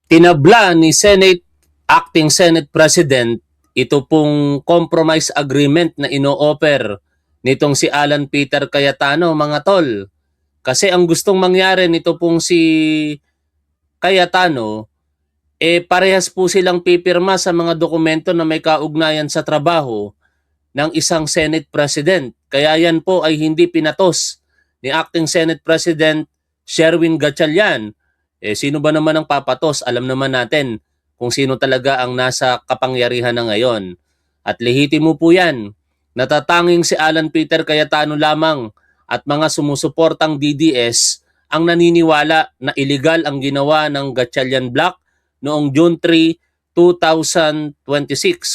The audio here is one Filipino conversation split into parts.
Tinabla ni Acting Senate President ito pong compromise agreement na ino-offer nitong si Alan Peter Cayetano, mga tol. Kasi ang gustong mangyari nito pong si Cayetano, parehas po silang pipirma sa mga dokumento na may kaugnayan sa trabaho ng isang Senate President. Kaya yan po ay hindi pinatos ni Acting Senate President Sherwin Gatchalian. Sino ba naman ang papatos? Alam naman natin kung sino talaga ang nasa kapangyarihan na ngayon. At lehitimo po yan. Natatanging si Alan Peter Cayetano lamang at mga sumusuportang DDS ang naniniwala na illegal ang ginawa ng Gatchalian Block noong June 3, 2026,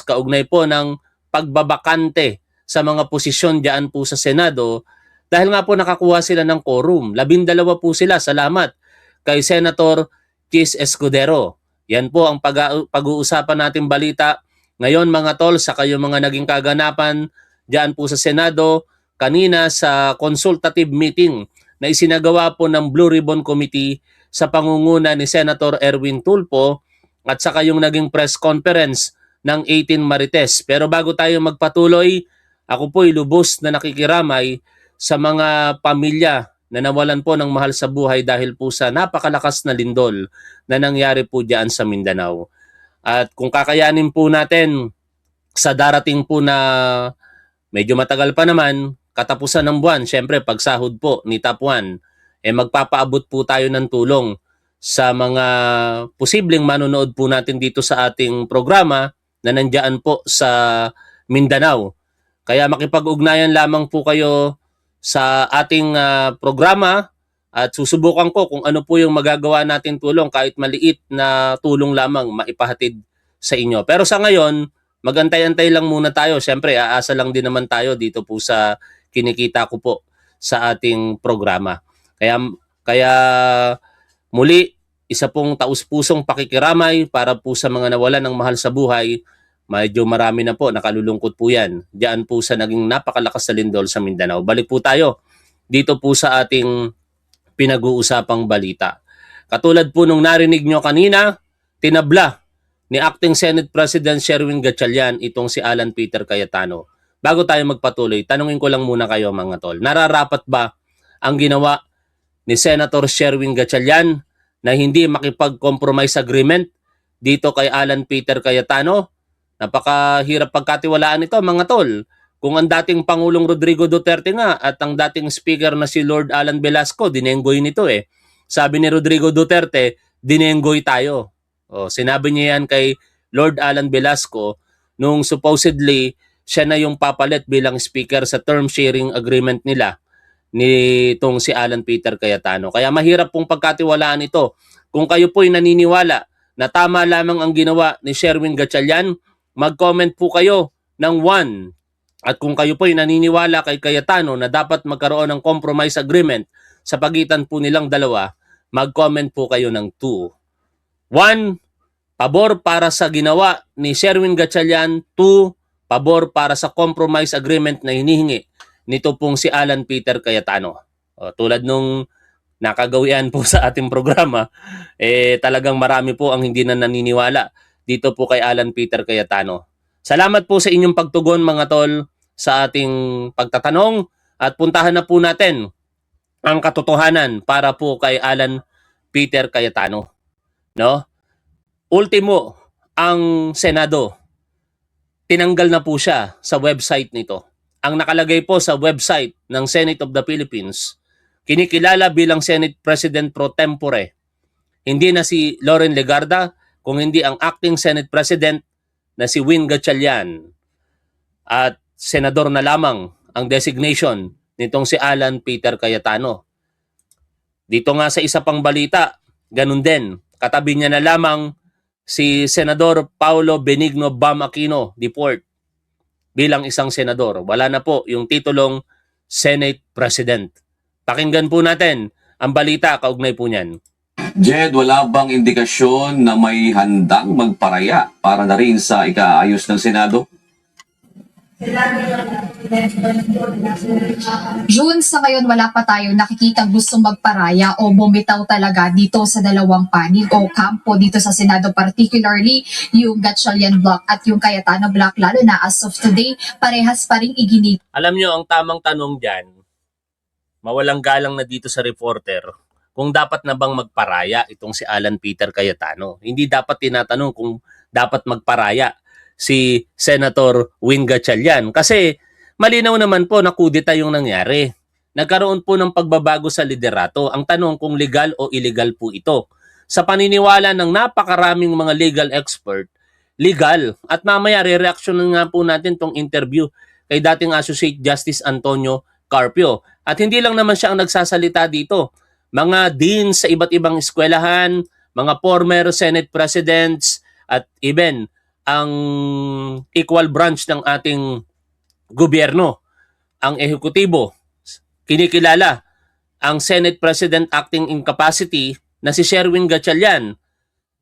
kaugnay po ng pagbabakante sa mga posisyon diyan po sa Senado dahil nga po nakakuha sila ng quorum. 12 po sila, salamat kay Senator Chis Escudero. Yan po ang pag-uusapan nating balita ngayon, mga tol, sa kayo mga naging kaganapan diyan po sa Senado kanina sa consultative meeting na isinagawa po ng Blue Ribbon Committee sa pangunguna ni Senator Erwin Tulfo at saka yung naging press conference ng 18 Marites. Pero bago tayo magpatuloy, ako po'y lubos na nakikiramay sa mga pamilya na nawalan po ng mahal sa buhay dahil po sa napakalakas na lindol na nangyari po diyan sa Mindanao. At kung kakayanin po natin sa darating po na medyo matagal pa naman, katapusan ng buwan, syempre pagsahod po ni Top 1, magpapaabot po tayo ng tulong sa mga posibleng manonood po natin dito sa ating programa na nandiyan po sa Mindanao. Kaya makipag-ugnayan lamang po kayo sa ating programa at susubukan ko kung ano po yung magagawa natin tulong, kahit maliit na tulong lamang maipahatid sa inyo. Pero sa ngayon, magantay-antay lang muna tayo. Siyempre, aasa lang din naman tayo dito po sa kinikita ko po sa ating programa. Kaya muli, isa pong taus-pusong pakikiramay para po sa mga nawalan ng mahal sa buhay. Medyo marami na po, nakalulungkot po yan. Diyan po sa naging napakalakas na lindol sa Mindanao. Balik po tayo dito po sa ating pinag-uusapang balita. Katulad po nung narinig nyo kanina, tinabla ni Acting Senate President Sherwin Gatchalian itong si Alan Peter Cayetano. Bago tayo magpatuloy, tanungin ko lang muna kayo, mga tol. Nararapat ba ang ginawa ni Senator Sherwin Gatchalian na hindi makipag-compromise agreement dito kay Alan Peter Cayetano? Napakahirap pagkatiwalaan ito, mga tol. Kung ang dating Pangulong Rodrigo Duterte nga at ang dating Speaker na si Lord Alan Velasco, dinenggoy nito eh. Sabi ni Rodrigo Duterte, dinenggoy tayo. Sinabi niya yan kay Lord Alan Velasco nung supposedly siya na yung papalit bilang Speaker sa term sharing agreement nila nitong si Alan Peter Cayetano. Kaya mahirap pong pagkatiwalaan ito. Kung kayo po'y naniniwala na tama lamang ang ginawa ni Sherwin Gatchalian, mag-comment po kayo ng 1. At kung kayo po'y naniniwala kay Cayetano na dapat magkaroon ng compromise agreement sa pagitan po nilang dalawa, mag-comment po kayo ng 2. 1, pabor para sa ginawa ni Sherwin Gatchalian. 2, pabor para sa compromise agreement na hinihingi nito pong si Alan Peter Cayetano. Tulad nung nakagawian po sa ating programa, talagang marami po ang hindi na naniniwala dito po kay Alan Peter Cayetano. Salamat po sa inyong pagtugon, mga tol, sa ating pagtatanong at puntahan na po natin ang katotohanan para po kay Alan Peter Cayetano. No? Ultimo, ang Senado, tinanggal na po siya sa website nito. Ang nakalagay po sa website ng Senate of the Philippines, kinikilala bilang Senate President Pro Tempore, hindi na si Loren Legarda, kung hindi ang Acting Senate President na si Win Gatchalian. At senador na lamang ang designation nitong si Alan Peter Cayetano. Dito nga sa isa pang balita, ganun din. Katabi niya na lamang si Senador Paulo Benigno Bam Aquino, deport, bilang isang senador. Wala na po yung titulong Senate President. Pakinggan po natin ang balita kaugnay po niyan. Jed, wala bang indikasyon na may handang magparaya para na rin sa ikaayos ng Senado? June, sa ngayon wala pa tayong nakikitang gustong magparaya o bumitaw talaga dito sa dalawang panig o kampo dito sa Senado, particularly yung Gatchalian Block at yung Cayetano Block, lalo na as of today, parehas pa rin iginit. Alam nyo, ang tamang tanong dyan, mawalang galang na dito sa reporter, kung dapat na bang magparaya itong si Alan Peter Cayetano. Hindi dapat tinatanong kung dapat magparaya si Senator Win Gatchalian. Kasi malinaw naman po na kudeta yung nangyari. Nagkaroon po ng pagbabago sa liderato. Ang tanong kung legal o illegal po ito. Sa paniniwala ng napakaraming mga legal expert, legal. At mamaya re-reaction nga po natin tong interview kay dating Associate Justice Antonio Carpio. At hindi lang naman siya ang nagsasalita dito. Mga deans sa iba't ibang eskwelahan, mga former Senate presidents, at even ang equal branch ng ating gobyerno, ang ehekutibo, kinikilala ang Senate President Acting Incapacity na si Sherwin Gatchalian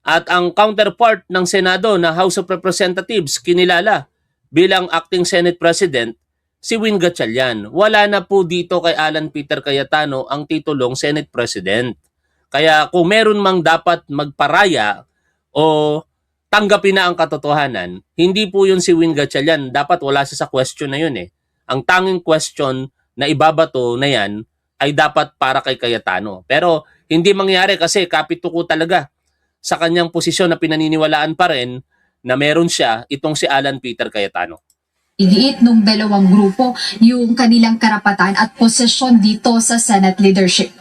at ang counterpart ng Senado na House of Representatives kinilala bilang Acting Senate President si Win Gatchalian. Wala na po dito kay Alan Peter Cayetano ang titulong Senate President. Kaya kung meron mang dapat magparaya o tanggapin na ang katotohanan, hindi po yun si Win Gatchalian. Dapat wala siya sa question na yun eh. Ang tanging question na ibabato na yan ay dapat para kay Cayetano. Pero hindi mangyari kasi kapituko talaga sa kanyang posisyon na pinaniniwalaan pa rin na meron siya itong si Alan Peter Cayetano. Iliit nung dalawang grupo yung kanilang karapatan at posisyon dito sa Senate leadership.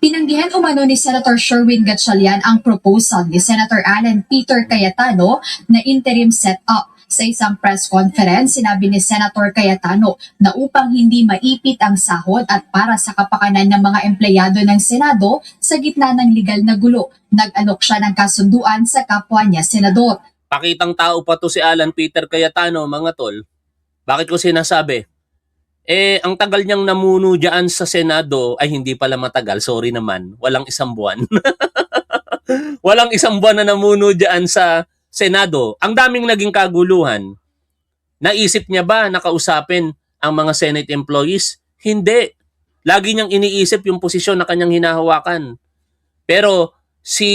Tinanggihan umano ni Senator Sherwin Gatchalian ang proposal ni Senator Alan Peter Cayetano na interim setup. Sa isang press conference, sinabi ni Senator Cayetano na upang hindi maipit ang sahod at para sa kapakanan ng mga empleyado ng Senado sa gitna ng legal na gulo, nag-alok siya ng kasunduan sa kapwa niya senador. Pakitang tao pa to si Alan Peter Cayetano, mga tol. Bakit ko sinasabi? Ang tagal niyang namuno dyan sa Senado ay hindi pala matagal. Sorry naman, walang isang buwan. Walang isang buwan na namuno dyan sa Senado. Ang daming naging kaguluhan. Naisip niya ba nakausapin ang mga Senate employees? Hindi. Lagi niyang iniisip yung posisyon na kanyang hinahawakan. Pero si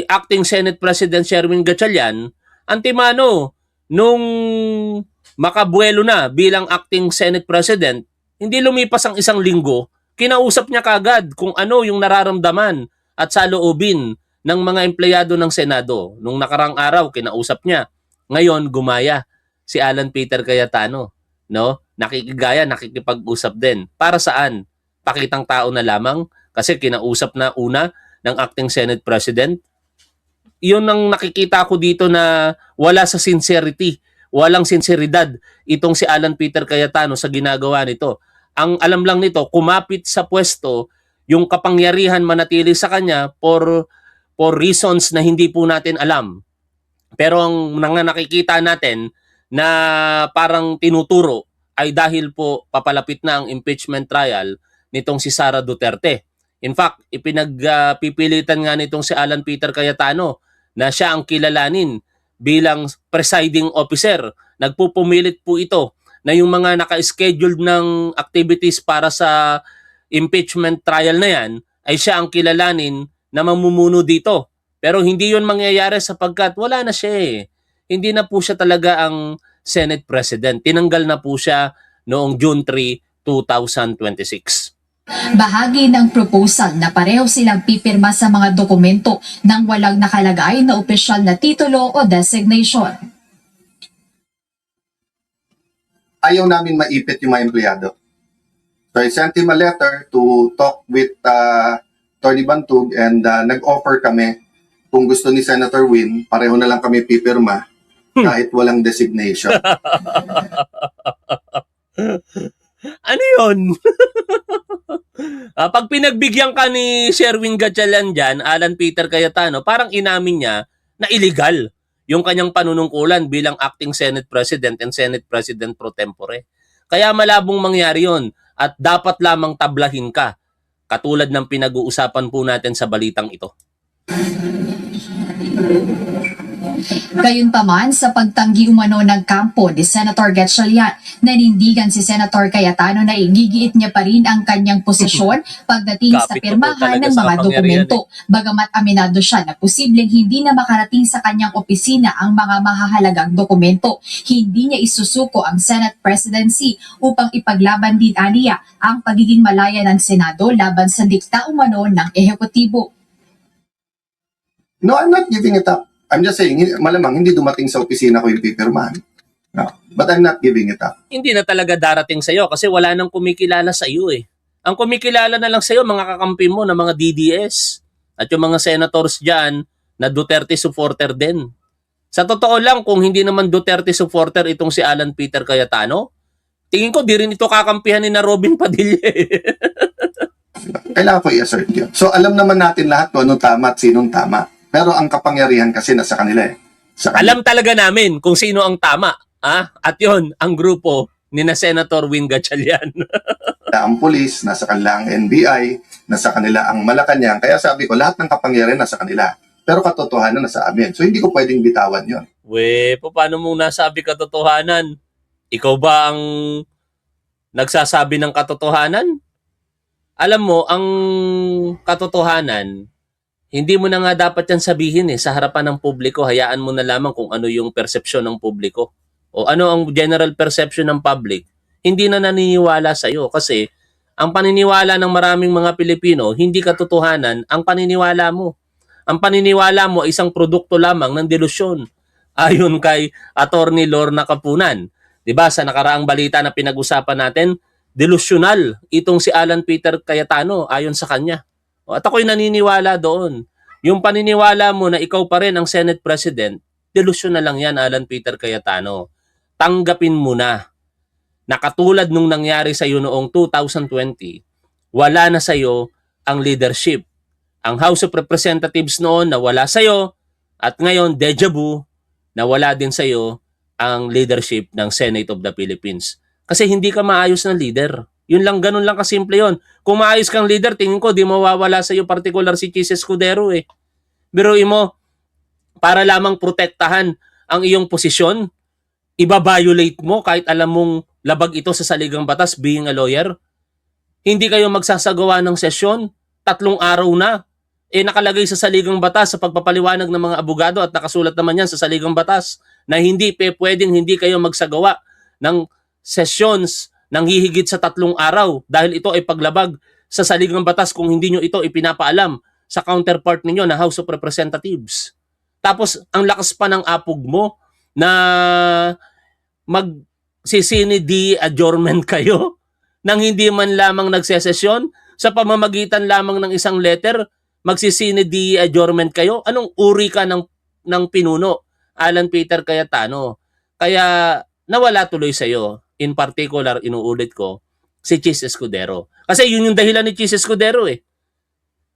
Acting Senate President Sherwin Gatchalian, antimano, nung makabuelo na bilang Acting Senate President, hindi lumipas ang isang linggo, kinausap niya kagad kung ano yung nararamdaman at saloobin ng mga empleyado ng Senado. Nung nakarang araw, kinausap niya. Ngayon, gumaya si Alan Peter Cayetano. No? Nakikigaya, nakikipag-usap din. Para saan? Pakitang tao na lamang? Kasi kinausap na una ng Acting Senate President. Yun ang nakikita ko dito na wala sa sincerity. Walang sinseridad itong si Alan Peter Cayetano sa ginagawa nito. Ang alam lang nito, kumapit sa pwesto, yung kapangyarihan manatili sa kanya for reasons na hindi po natin alam. Pero ang nakikita natin na parang tinuturo ay dahil po papalapit na ang impeachment trial nitong si Sara Duterte. In fact, ipinagpipilitan nga nitong si Alan Peter Cayetano na siya ang kilalanin bilang presiding officer. Nagpupumilit po ito na yung mga naka-scheduled ng activities para sa impeachment trial na yan ay siya ang kilalanin na mamumuno dito. Pero hindi yun mangyayari sapagkat wala na siya eh. Hindi na po siya talaga ang Senate President. Tinanggal na po siya noong June 3, 2026. Bahagi ng proposal na pareho silang pipirma sa mga dokumento nang walang nakalagay na opisyal na titulo o designation. Ayaw namin maipit yung mga empleyado. So I sent him a letter to talk with Tony Bantug and nag-offer kami kung gusto ni Senator Win, pareho na lang kami pipirma kahit walang designation. Ano yun? Pag pinagbigyan ka ni Sherwin Gatchalian dyan, Alan Peter Cayetano, parang inamin niya na illegal yung kanyang panunungkulan bilang Acting Senate President and Senate President pro tempore. Kaya malabong mangyari yun at dapat lamang tablahin ka, katulad ng pinag-uusapan po natin sa balitang ito. Gayunpaman, sa pagtanggi umano ng kampo ni Senator Gatchalian, nanindigan si Senator Cayetano na igigiit niya pa rin ang kanyang posisyon pagdating sa Kapit na po pirmahan talaga ng sa mga kapangyarihan dokumento. Bagamat aminado siya na posibleng hindi na makarating sa kanyang opisina ang mga mahahalagang dokumento, hindi niya isusuko ang Senate presidency upang ipaglaban din aniya ang pagiging malaya ng Senado laban sa dikta umano ng ehekutibo. No, I'm not giving it up. I'm just saying, malamang hindi dumating sa opisina ko yung pipirmahan. No, but I'm not giving it up. Hindi na talaga darating sa'yo kasi wala nang kumikilala sa iyo eh. Ang kumikilala na lang sa'yo, mga kakampi mo na mga DDS at yung mga senators dyan na Duterte supporter din. Sa totoo lang, kung hindi naman Duterte supporter itong si Alan Peter Cayetano, tingin ko di rin ito kakampihan ni na Robin Padilla eh. Kailangan ko i-assert yun. So, alam naman natin lahat kung anong tama at sinong tama. Pero ang kapangyarihan kasi nasa kanila eh. Sa kanila. Alam talaga namin kung sino ang tama. At yon ang grupo ni na Senator Win Gatchalian. Ang pulis, nasa kanila ang NBI, nasa kanila ang Malacanang. Kaya sabi ko, lahat ng kapangyarihan nasa kanila. Pero katotohanan nasa amin. So, hindi ko pwedeng bitawan yon. Paano mong nasabi katotohanan? Ikaw ba ang nagsasabi ng katotohanan? Alam mo, ang katotohanan, hindi mo na nga dapat yan sabihin sa harapan ng publiko. Hayaan mo na lamang kung ano yung perception ng publiko. O ano ang general perception ng public. Hindi na naniniwala sa'yo kasi ang paniniwala ng maraming mga Pilipino, hindi katotohanan ang paniniwala mo. Ang paniniwala mo ay isang produkto lamang ng delusyon. Ayon kay Attorney Lorna Capunan. Diba, sa nakaraang balita na pinag-usapan natin, delusional itong si Alan Peter Cayetano ayon sa kanya. At ako'y naniniwala doon. Yung paniniwala mo na ikaw pa rin ang Senate President, delusional lang yan, Alan Peter Cayetano. Tanggapin mo na katulad nung nangyari sa iyo noong 2020, wala na sa iyo ang leadership. Ang House of Representatives noon nawala sa iyo at ngayon deja vu nawala din sa iyo ang leadership ng Senate of the Philippines. Kasi hindi ka maayos na leader. Yun lang, ganun lang kasimple yun. Kung maayos kang leader, tingin ko di mawawala sa iyo particular si Chis Escudero eh. Biruin mo, para lamang protektahan ang iyong posisyon, iba-violate mo kahit alam mong labag ito sa saligang batas being a lawyer. Hindi kayo magsasagawa ng sesyon, 3 araw na. Nakalagay sa saligang batas sa pagpapaliwanag ng mga abogado at nakasulat naman yan sa saligang batas na pwedeng hindi kayo magsagawa ng sessions nang hihigit sa 3 araw dahil ito ay paglabag sa saligang batas kung hindi nyo ito ipinapaalam sa counterpart ninyo na House of Representatives. Tapos ang lakas pa ng apog mo na mag-CCND adjournment kayo nang hindi man lamang nagsesesyon sa pamamagitan lamang ng isang letter, mag-CCND adjournment kayo. Anong uri ka ng pinuno, Alan Peter Cayetano? Kaya nawala tuloy sa iyo. In particular, inuulit ko, si Chis Escudero. Kasi yun yung dahilan ni Chis Escudero eh.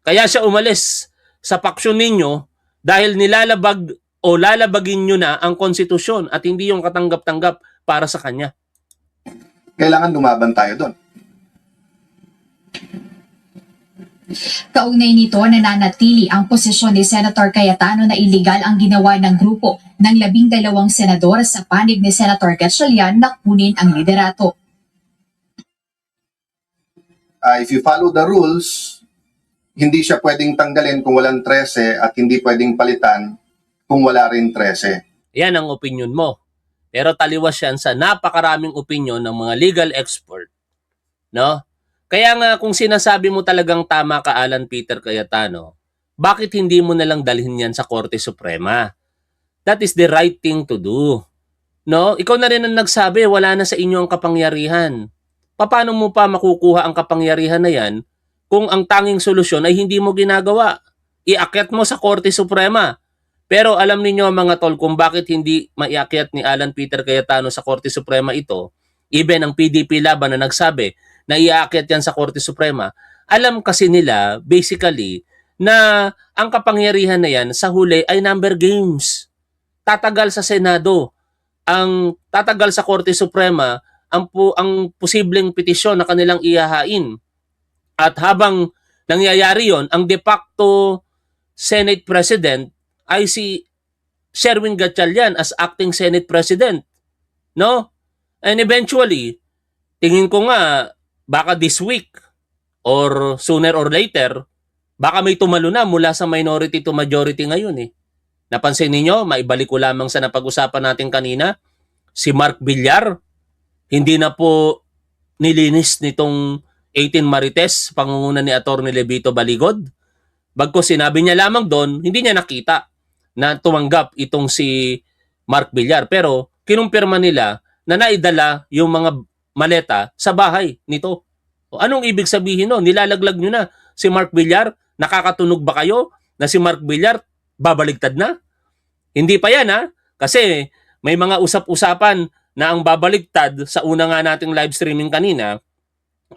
Kaya siya umalis sa paksyon ninyo dahil nilalabag o lalabagin nyo na ang konstitusyon at hindi yung katanggap-tanggap para sa kanya. Kailangan lumaban tayo doon. Kaugnay nito, nananatili ang posisyon ni Senator Cayetano na iligal ang ginawa ng grupo ng 12 senador sa panig ni Senator Gatchalian na kunin ang liderato. If you follow the rules, hindi siya pwedeng tanggalin kung walang 13 at hindi pwedeng palitan kung wala rin 13. Yan ang opinion mo. Pero taliwas yan sa napakaraming opinion ng mga legal expert. No? Kaya nga kung sinasabi mo talagang tama ka, Alan Peter Cayetano, bakit hindi mo nalang dalhin yan sa Korte Suprema? That is the right thing to do. No? Ikaw na rin ang nagsabi, wala na sa inyo ang kapangyarihan. Paano mo pa makukuha ang kapangyarihan na yan kung ang tanging solusyon ay hindi mo ginagawa? Iakyat mo sa Korte Suprema. Pero alam ninyo mga tol kung bakit hindi maiakyat ni Alan Peter Cayetano sa Korte Suprema ito, even ang PDP Laban na nagsabi na iakyat yan sa Korte Suprema, alam kasi nila basically na ang kapangyarihan na yan sa huli ay number games. Tatagal sa Senado, ang tatagal sa Korte Suprema ang posibleng petisyon na kanilang ihahain. At habang nangyayari yon, ang de facto Senate President ay si Sherwin Gatchalian as acting Senate President. No? And eventually, tingin ko nga, baka this week or sooner or later, baka may tumalo na mula sa minority to majority ngayon eh. Napansin ninyo, maibalik ko lamang sa napag-usapan natin kanina, si Mark Villar, hindi na po nilinis nitong 18 Marites, pangunguna ni Atty. Levito Baligod. Bagko sinabi niya lamang doon, hindi niya nakita na tumanggap itong si Mark Villar. Pero kinumpirma nila na naidala yung mga maleta sa bahay nito. O, anong ibig sabihin no? Nilalaglag nyo na si Mark Villar? Nakakatunog ba kayo na si Mark Villar babaligtad na? Hindi pa yan ha? Kasi may mga usap-usapan na ang babaligtad sa una nga nating live streaming kanina,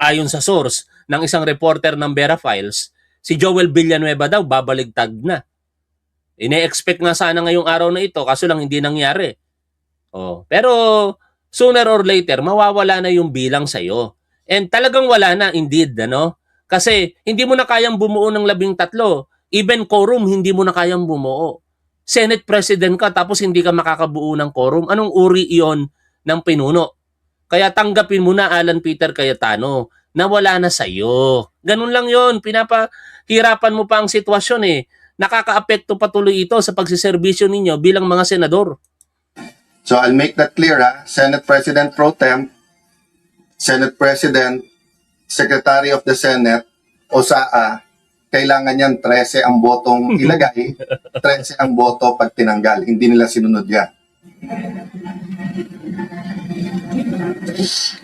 ayon sa source ng isang reporter ng Vera Files, si Joel Villanueva daw babaligtad na. Ine-expect nga sana ngayong araw na ito, kaso lang hindi nangyari. Oh, pero sooner or later, mawawala na yung bilang sa'yo. And talagang wala na, indeed, ano? Kasi hindi mo na kayang bumuo ng 13. Even quorum, hindi mo na kayang bumuo. Senate President ka, tapos hindi ka makakabuo ng quorum. Anong uri iyon ng pinuno? Kaya tanggapin mo na, Alan Peter Cayetano, na wala na sa'yo. Ganun lang yon. Pinapahirapan mo pa ang sitwasyon eh. Nakakaapekto patuloy ito sa pagsiservisyo ninyo bilang mga senador. So I'll make that clear Senate President Pro Tem, Senate President, Secretary of the Senate, o SAA, kailangan yan 13 ang botong ilagay, 13 ang boto pag tinanggal. Hindi nila sinunod yan.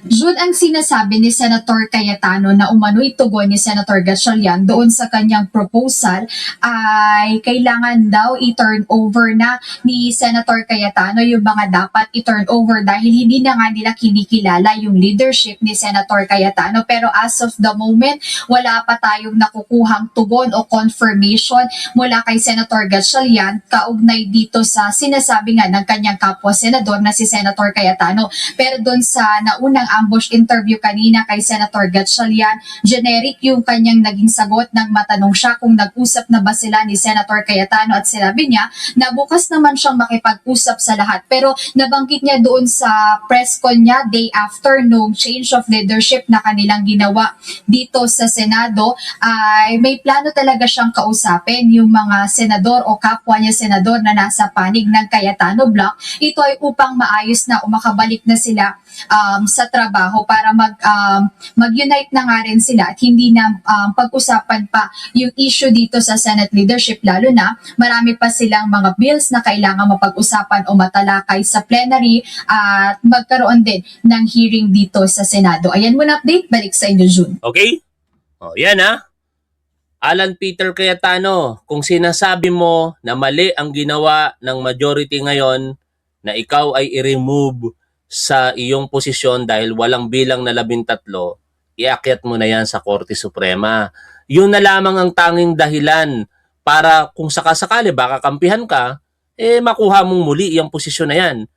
Jud, ang sinasabi ni Senator Cayetano na umano'y tugon ni Senator Gatchalian doon sa kanyang proposal ay kailangan daw i-turn over na ni Senator Cayetano yung mga dapat i-turn over dahil hindi na nga nila kinikilala yung leadership ni Senator Cayetano. Pero as of the moment, wala pa tayong nakukuhang tugon o confirmation mula kay Senator Gatchalian kaugnay dito sa sinasabi nga ng kanyang kapwa-senador na si Senator Cayetano. Pero doon sa naunang ambush interview kanina kay Senator Gatchalian, generic yung kanyang naging sagot nang matanong siya kung nag-usap na ba sila ni Senator Cayetano at sinabi niya na bukas naman siyang makipag-usap sa lahat. Pero nabanggit niya doon sa press con niya day after nung change of leadership na kanilang ginawa dito sa Senado ay may plano talaga siyang kausapin yung mga senador o kapwa niya senador na nasa panig ng Cayetano Block. Ito ay upang maayos na o makabalik na sila sa trabaho para mag-unite na nga rin sila at hindi na pag-usapan pa yung issue dito sa Senate leadership, lalo na marami pa silang mga bills na kailangan mapag-usapan o matalakay sa plenary at magkaroon din ng hearing dito sa Senado. Ayan muna update, balik sa inyo June. Okay? O, yan ha. Alan Peter Cayetano, kung sinasabi mo na mali ang ginawa ng majority ngayon na ikaw ay i-remove sa iyong posisyon dahil walang bilang na 13, iakyat mo na yan sa Korte Suprema. Yun na lamang ang tanging dahilan para kung sakasakali baka kampihan ka, makuha mong muli yung posisyon na yan.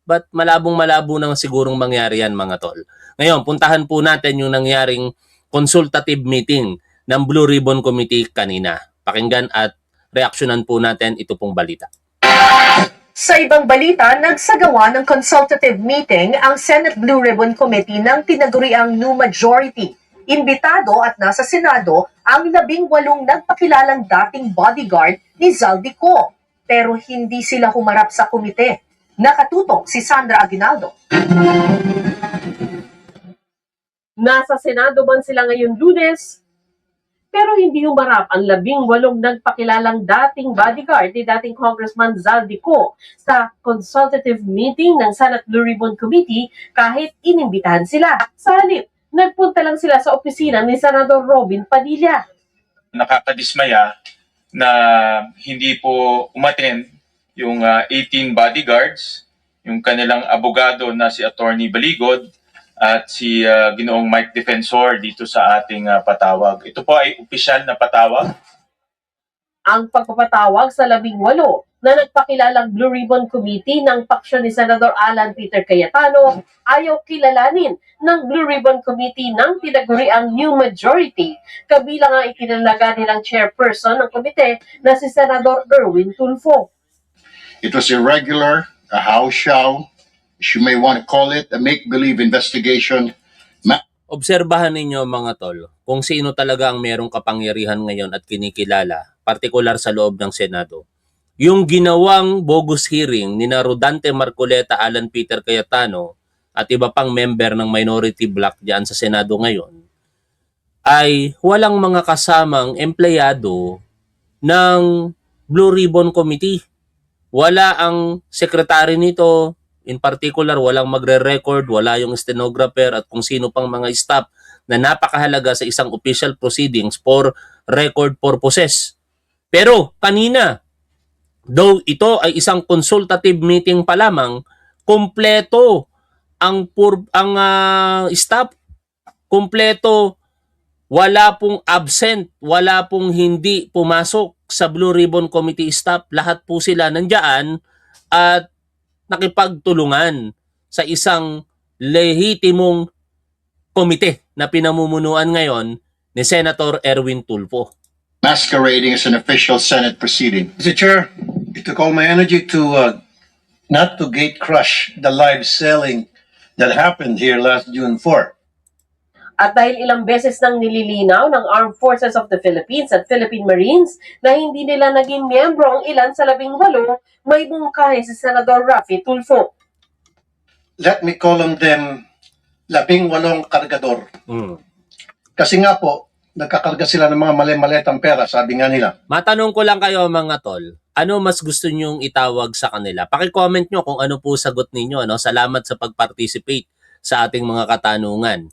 But malabong-malabo nang sigurong mangyari yan mga tol. Ngayon, puntahan po natin yung nangyaring consultative meeting ng Blue Ribbon Committee kanina. Pakinggan at reaksyonan po natin ito pong balita. Sa ibang balita, nagsagawa ng consultative meeting ang Senate Blue Ribbon Committee ng tinaguriang New Majority. Imbitado at nasa Senado ang 18 nagpakilalang dating bodyguard ni Zaldico. Pero hindi sila humarap sa komite. Nakatutok si Sandra Aguinaldo. Nasa Senado man sila ngayon Lunes, pero hindi humarap ang 18 nagpakilalang dating bodyguard ni dating Congressman Zaldico sa consultative meeting ng Senate Blue Ribbon Committee kahit inimbitahan sila. Sa halip, nagpunta lang sila sa opisina ni Senador Robin Padilla. Nakakadismaya na hindi po umattend yung 18 bodyguards, yung kanilang abogado na si Attorney Baligod, at si Ginoong Mike Defensor dito sa ating patawag. Ito po ay opisyal na patawag. Ang pagpapatawag sa 18 na nagpakilalang Blue Ribbon Committee ng paksyon ni Senador Alan Peter Cayetano ayaw kilalanin ng Blue Ribbon Committee ng tinaguriang New Majority. Kabilang ang ikinalaga nilang chairperson ng komite na si Senador Erwin Tulfo. It was irregular, a house show, as you may want to call it, a make-believe investigation. Obserbahan ninyo mga tol kung sino talaga ang merong kapangyarihan ngayon at kinikilala, partikular sa loob ng Senado. Yung ginawang bogus hearing ni Rodante Marcoleta, Alan Peter Cayetano at iba pang member ng minority bloc diyan sa Senado ngayon ay walang mga kasamang empleyado ng Blue Ribbon Committee. Wala ang secretary nito, in particular walang magre-record, wala yung stenographer at kung sino pang mga staff na napakahalaga sa isang official proceedings for record purposes. Pero kanina, though ito ay isang consultative meeting pa lamang, kumpleto ang staff, kumpleto, wala pong absent, wala pong hindi pumasok sa Blue Ribbon Committee staff. Lahat po sila nandiyan at nakipagtulungan sa isang lehitimong komite na pinamumunuan ngayon ni Senator Erwin Tulfo. Masquerading as an official Senate proceeding. Mr. Chair, it took all my energy to not to gate crush the live selling that happened here last June 4. At dahil ilang beses nang nililinaw ng Armed Forces of the Philippines at Philippine Marines na hindi nila naging miyembro ang ilan sa 18, may mungkahi si Senador Raffy Tulfo. Let me call on them 18 kargador. Kasi nga po, nagkakarga sila ng mga mali-maletang pera, sabi nga nila. Matanong ko lang kayo mga tol, ano mas gusto nyong itawag sa kanila? Paki-comment nyo kung ano po sagot ninyo. Salamat sa pag-participate sa ating mga katanungan.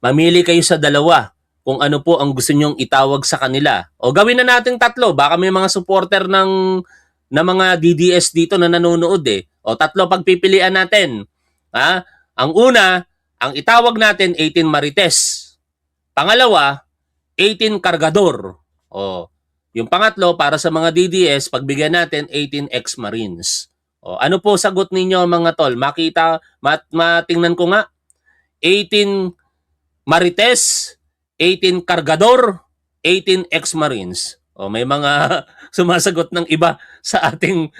Mamili kayo sa dalawa kung ano po ang gusto nyong itawag sa kanila. O gawin na natin tatlo. Baka may mga supporter ng mga DDS dito na nanonood eh. O tatlo pagpipilian natin. Ha? Ang una, ang itawag natin 18 Marites. Pangalawa, 18 Cargador. O yung pangatlo para sa mga DDS, pagbigyan natin 18 ex-Marines. O ano po sagot ninyo mga tol? Matingnan ko nga. 18 Marites, 18 Cargador, 18 ex-Marines. O may mga sumasagot ng iba sa ating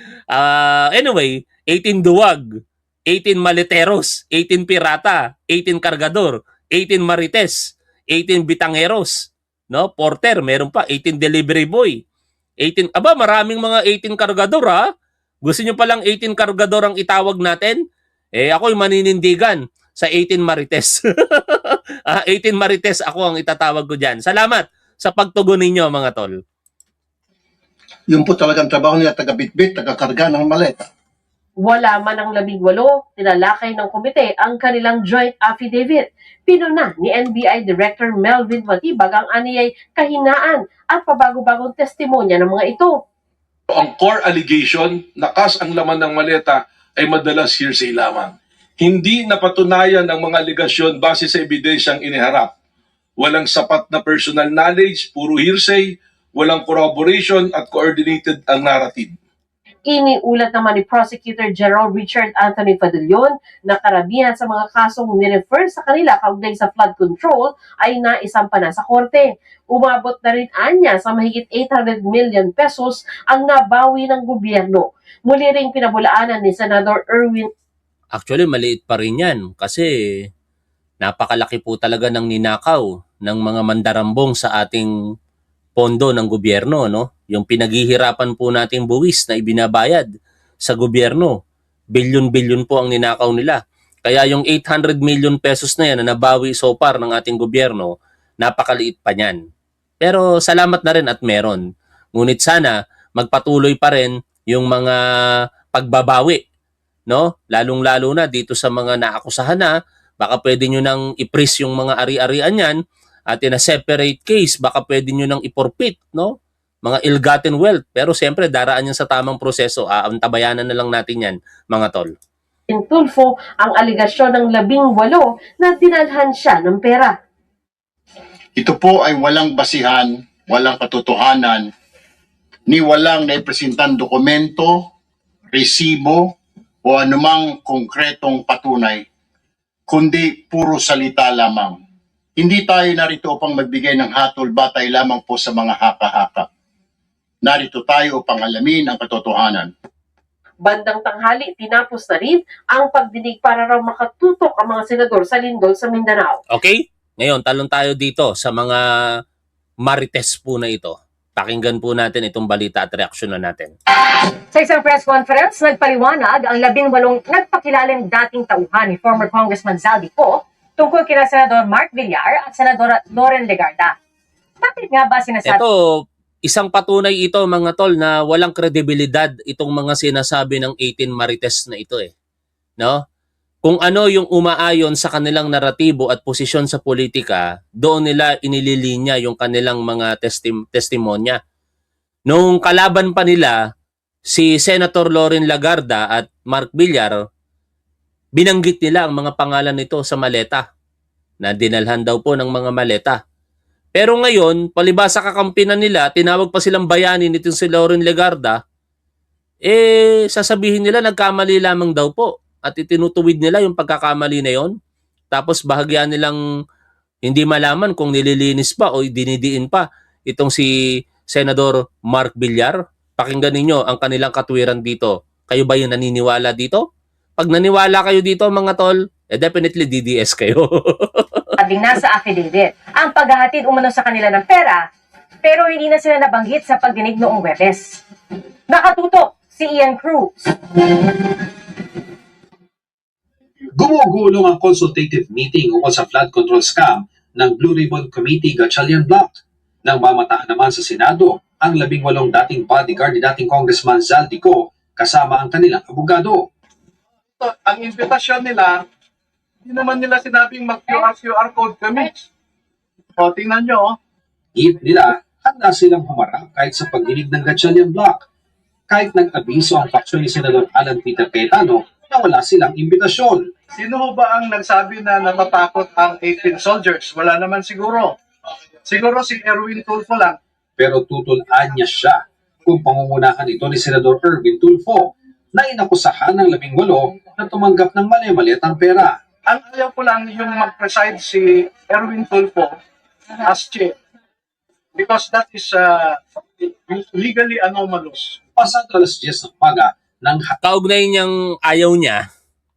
anyway, 18 Duwag, 18 Maleteros, 18 Pirata, 18 Cargador, 18 Marites, 18 Bitangeros, no? Porter, meron pa 18 Delivery Boy. 18 maraming mga 18 Cargador ha. Gusto niyo pa lang 18 Cargador ang itawag natin? Ako'y maninindigan sa 18 Marites. 18 Marites ako ang itatawag ko diyan. Salamat sa pagtugon ninyo mga tol. Yun po talagang trabaho nila, taga-bitbit, taga-karga ng maleta. Wala man ang 18, tinalakay ng komite ang kanilang joint affidavit. Pinuna ni NBI Director Melvin Matibag ang aniyay kahinaan at pabago-bagong testimonya ng mga ito. Ang core allegation na kas ang laman ng maleta ay madalas hearsay lamang. Hindi napatunayan ang mga alegasyon base sa ebidensyang iniharap. Walang sapat na personal knowledge, puro hearsay, walang corroboration at coordinated ang narrative. Iniulat naman ni Prosecutor General Richard Anthony Fadillon na karamihan sa mga kasong nirefer sa kanila kaugnay sa flood control ay naisampa na sa korte. Umabot na rin anya sa mahigit 800 million pesos ang nabawi ng gobyerno. Muli ring pinabulaanan ni Senador Erwin. Actually, maliit pa rin yan kasi napakalaki po talaga ng ninakaw ng mga mandarambong sa ating pondo ng gobyerno, no? Yung pinaghihirapan po nating buwis na ibinabayad sa gobyerno. Bilyon-bilyon po ang ninakaw nila. Kaya yung 800 million pesos na yan na nabawi so far ng ating gobyerno, napakaliit pa niyan. Pero salamat na rin at meron. Ngunit sana magpatuloy pa rin yung mga pagbabawi, no? Lalong-lalo na dito sa mga naakusahan na, baka pwede nyo nang i-freeze yung mga ari-arian yan at in a separate case, baka pwede nyo nang i-forfeit, no? Mga ill-gotten wealth. Pero siyempre, daraan yan sa tamang proseso. Antabayanan na lang natin yan, mga tol. Tulfo ang aligasyon ng 18 na dinalhan siya ng pera. Ito po ay walang basihan, walang katotohanan, ni walang naipresentang dokumento, resibo, o anumang konkretong patunay, kundi puro salita lamang. Hindi tayo narito upang magbigay ng hatol batay lamang po sa mga haka-haka. Narito tayo upang alamin ang katotohanan. Bandang tanghali, tinapos na rin ang pagdinig para raw makatutok ang mga senador sa lindol sa Mindanao. Okay? Ngayon, talon tayo dito sa mga marites po na ito. Pakinggan po natin itong balita at reaksyonan natin. Sa isang press conference, nagpaliwanag ang 18 nagpakilalang dating tauhan ni former Congressman Zaldi Co tungkol kina Senador Mark Villar at Senadora Loren Legarda. Bakit nga ba sinasabi? Ito, isang patunay ito mga tol na walang kredibilidad itong mga sinasabi ng 18 marites na ito eh. No? Kung ano yung umaayon sa kanilang naratibo at posisyon sa politika, doon nila inililinya yung kanilang mga testimonya. Nung kalaban pa nila, si Senator Loren Legarda at Mark Villar, binanggit nila ang mga pangalan nito sa maleta, na dinalhan daw po ng mga maleta. Pero ngayon, palibasa kakampinan nila, tinawag pa silang bayani nitong si Loren Legarda, sasabihin nila nagkamali lamang daw po. At itinutuwid nila yung pagkakamali na yon. Tapos bahagyan nilang hindi malaman kung nililinis pa o dinidiin pa itong si Senador Mark Villar. Pakinggan ninyo ang kanilang katwiran dito. Kayo ba yung naniniwala dito? Pag naniwala kayo dito mga tol, definitely DDS kayo. Sabing nasa affidavit ang paghahatid umano sa kanila ng pera, pero hindi na sila nabanggit sa pagdinig noong Webes. Nakatutok si Ian Cruz. Gumugulong ang consultative meeting ukol sa flood control scam ng Blue Ribbon Committee Gatchalian Block. Nang mamataan naman sa Senado ang 18 dating bodyguard ni dating Congressman Zaldi Co kasama ang kanilang abogado. Ang impitasyon nila, hindi naman nila sinabing mag-QR code kami. O, tingnan nyo. Giit nila, handa silang humarap kahit sa pagdinig ng Gatchalian Block. Kahit nag-abiso ang faksyon ni Senador Alan Peter Cayetano na wala silang imbitasyon. Sino ho ba ang nagsabi na natatakot ang 18 soldiers? Wala naman siguro. Siguro si Erwin Tulfo lang. Pero tutulaan niya siya kung pangungunahan ito ni Senador Erwin Tulfo na inakusahan ng 18 na tumanggap ng mali-maliatang pera. Ang ayaw ko lang yung mag-preside si Erwin Tulfo as chair. Because that is legally anomalous. Pasado alas 10 ng umaga ng Kaugnay niyang ayaw niya,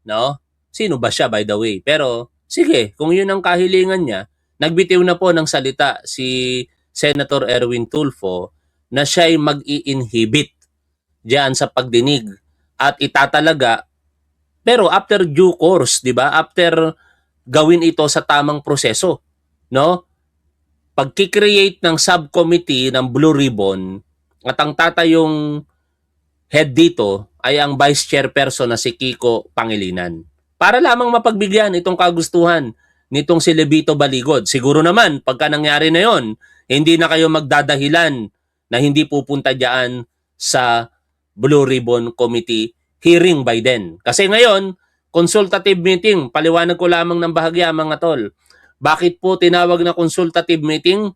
no? Sino ba siya by the way? Pero sige, kung yun ang kahilingan niya, nagbitiw na po ng salita si Senator Erwin Tulfo na siya'y mag-i-inhibit diyan sa pagdinig at itatalaga, pero after due course, di ba? After gawin ito sa tamang proseso, no? Pagki-create ng subcommittee ng Blue Ribbon at ang tatayong head dito ay ang vice chairperson na si Kiko Pangilinan. Para lamang mapagbigyan itong kagustuhan nitong si Levito Baligod. Siguro naman, pagka nangyari na yon, hindi na kayo magdadahilan na hindi pupunta diyan sa Blue Ribbon Committee hearing by then. Kasi ngayon, consultative meeting, paliwanag ko lamang ng bahagya mga tol. Bakit po tinawag na consultative meeting?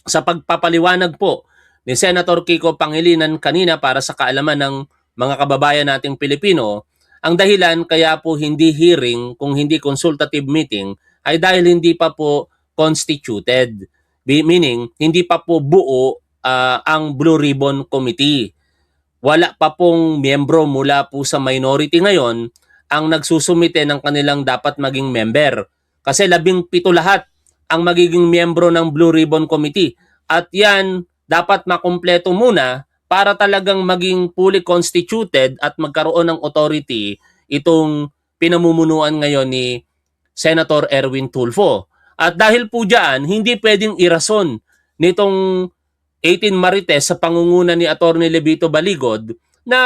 Sa pagpapaliwanag po ni Senator Kiko Pangilinan kanina para sa kaalaman ng mga kababayan nating Pilipino, ang dahilan kaya po hindi hearing kung hindi consultative meeting ay dahil hindi pa po constituted. Meaning, hindi pa po buo ang Blue Ribbon Committee. Wala pa pong miyembro mula po sa minority ngayon ang nagsusumite ng kanilang dapat maging member. Kasi 17 lahat ang magiging miyembro ng Blue Ribbon Committee. At yan dapat makumpleto muna para talagang maging fully constituted at magkaroon ng authority itong pinamumunuan ngayon ni Senator Erwin Tulfo. At dahil po dyan, hindi pwedeng irason nitong 18 Marites sa pangunguna ni Atty. Levito Baligod na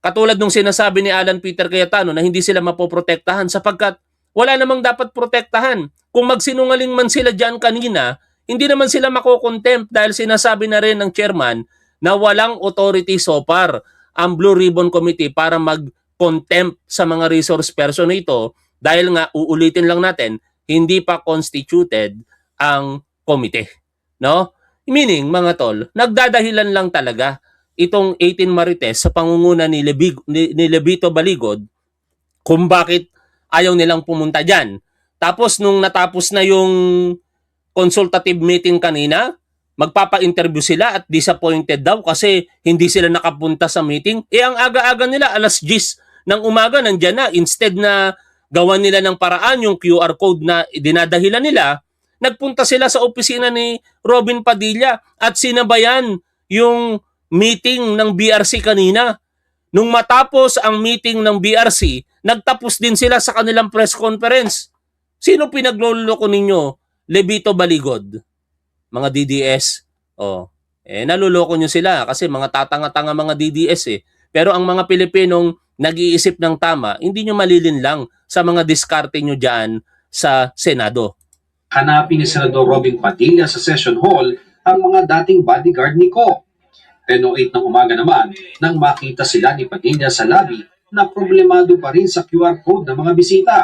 katulad nung sinasabi ni Alan Peter Cayetano na hindi sila mapoprotektahan sapagkat wala namang dapat protektahan. Kung magsinungaling man sila dyan kanina, hindi naman sila makokontempt dahil sinasabi na rin ng chairman na walang authority so far ang Blue Ribbon Committee para mag-contempt sa mga resource person na ito dahil nga uulitin lang natin, hindi pa constituted ang komite. No? Meaning, mga tol, nagdadahilan lang talaga itong 18 Marites sa pangunguna ni Levito Baligod kung bakit ayaw nilang pumunta dyan. Tapos nung natapos na yung consultative meeting kanina, magpapa-interview sila at disappointed daw kasi hindi sila nakapunta sa meeting. Ang aga-aga nila, alas 10 ng umaga, nandyan na. Instead na gawan nila ng paraan yung QR code na dinadahilan nila, nagpunta sila sa opisina ni Robin Padilla at sinabayan yung meeting ng BRC kanina. Nung matapos ang meeting ng BRC, nagtapos din sila sa kanilang press conference. Sino pinagloloko ninyo? Levito Baligod? Mga DDS? Naluloko nyo sila kasi mga tatanga-tanga mga DDS eh. Pero ang mga Pilipinong nag-iisip ng tama, hindi nyo malilinlang sa mga diskarte nyo dyan sa Senado. Hanapin ni Senador Robin Padilla sa session hall ang mga dating bodyguard ni Ko. 10:08 ng umaga naman nang makita sila ni Padilla sa lobby na problemado pa rin sa QR code ng mga bisita.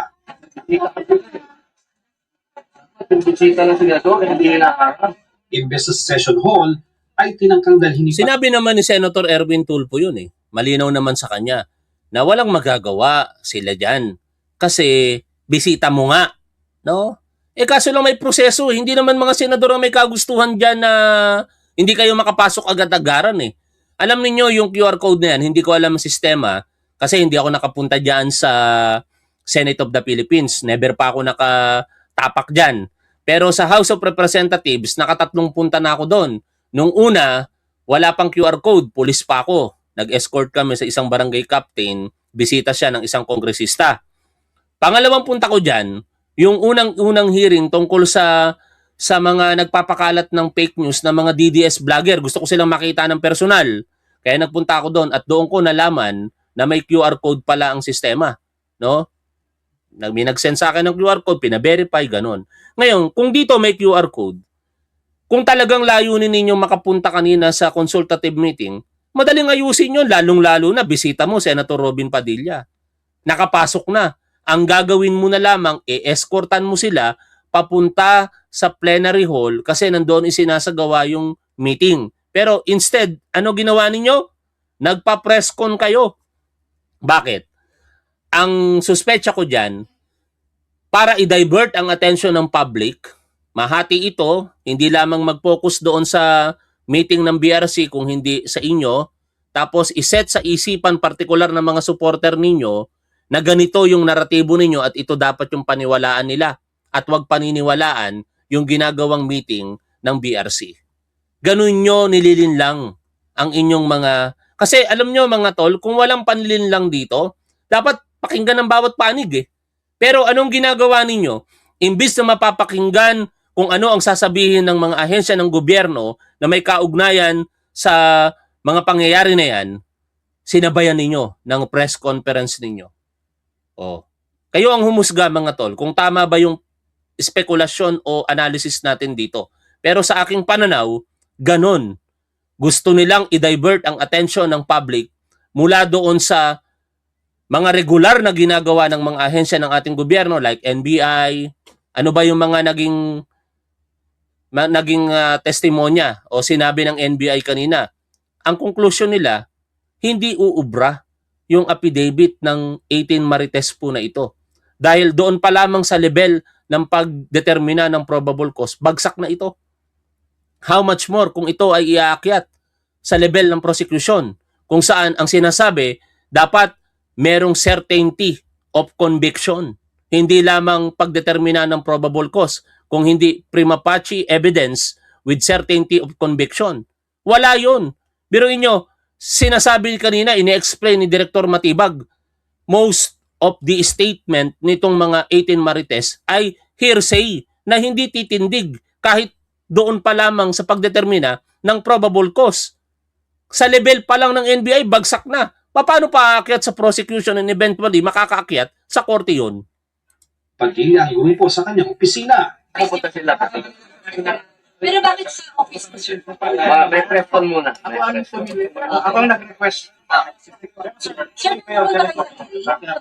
Imbes sa session hall ay tinangkang dalhin ni Sinabi naman ni Senator Erwin Tulfo yun eh. Malinaw naman sa kanya na walang magagawa sila dyan kasi bisita mo nga, no? Kaso lang may proseso, hindi naman mga senador ang may kagustuhan dyan na hindi kayo makapasok agad-agaran eh. Alam niyo yung QR code na yan, hindi ko alam ang sistema kasi hindi ako nakapunta dyan sa Senate of the Philippines. Never pa ako nakatapak dyan. Pero sa House of Representatives, nakatatlong punta na ako doon. Nung una, wala pang QR code, pulis pa ako. Nag-escort kami sa isang barangay captain, bisita siya ng isang kongresista. Pangalawang punta ko dyan, yung unang hearing tungkol sa mga nagpapakalat ng fake news na mga DDS vlogger. Gusto ko silang makita ng personal. Kaya nagpunta ako doon at doon ko nalaman na may QR code pala ang sistema. No? May nag-send sa akin ng QR code, pina-verify, ganon. Ngayon, kung dito may QR code, kung talagang layunin ninyo makapunta kanina sa consultative meeting, madaling ayusin yun, lalong-lalo na bisita mo, Senator Robin Padilla. Nakapasok na. Ang gagawin mo na lamang, escortan mo sila papunta sa plenary hall kasi nandoon isinasagawa yung meeting. Pero instead, ano ginawa ninyo? Nagpa-press con kayo. Bakit? Ang suspecha ko dyan, para i-divert ang attention ng public, mahati ito, hindi lamang mag-focus doon sa meeting ng BRC kung hindi sa inyo, tapos iset sa isipan partikular ng mga supporter ninyo na ganito yung naratibo ninyo at ito dapat yung paniwalaan nila at wag paniniwalaan yung ginagawang meeting ng BRC. Ganun nyo nililinlang ang inyong mga... Kasi alam nyo mga tol, kung walang panlilinlang dito, dapat pakinggan ng bawat panig eh. Pero anong ginagawa ninyo? Imbis na mapapakinggan kung ano ang sasabihin ng mga ahensya ng gobyerno na may kaugnayan sa mga pangyayari na yan, sinabayan ninyo ng press conference ninyo. Kayo ang humusga mga tol kung tama ba yung spekulasyon o analysis natin dito. Pero sa aking pananaw, ganon. Gusto nilang i-divert ang attention ng public mula doon sa mga regular na ginagawa ng mga ahensya ng ating gobyerno like NBI, ano ba yung mga naging testimonya o sinabi ng NBI kanina. Ang conclusion nila, hindi uubra yung affidavit ng 18 Marites po na ito. Dahil doon pa lamang sa level ng pagdetermina ng probable cause, bagsak na ito. How much more kung ito ay iaakyat sa level ng prosecution, kung saan ang sinasabi, dapat merong certainty of conviction. Hindi lamang pagdetermina ng probable cause, kung hindi prima facie evidence with certainty of conviction. Wala yun. Biruin nyo, sinasabi kanina, ine-explain ni Director Matibag, most of the statement nitong mga 18 Marites ay hearsay na hindi titindig kahit doon pa lamang sa pagdetermina ng probable cause. Sa level pa lang ng NBI, bagsak na. Paano pa aakyat sa prosecution and eventually makakaakyat sa korte yun? Padilla ang grupo sa kanyang opisina. Pupunta sila kasi. Pero bakit sa office? Refresh phone muna. Ako ang nag-request. Sir, pumunta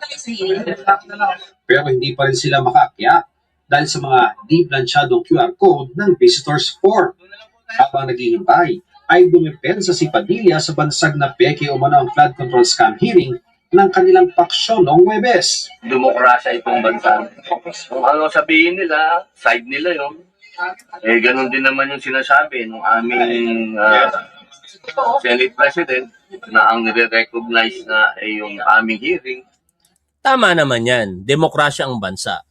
kayo sa hearing. Pero hindi pa rin sila makaakyat dahil sa mga di-planchadong QR code ng visitors form. Habang naghihintay, ay dumepensa si Padilla sa bansag na peke umano ang flood control scam hearing ng kanilang paksyon noong Huwebes. Demokrasya itong bansa. Kung ano sabihin nila, side nila yun. Eh, ganun din naman yung sinasabi ng aming Senate President na ang nire-recognize na ay yung aming hearing. Tama naman yan, demokrasya ang bansa.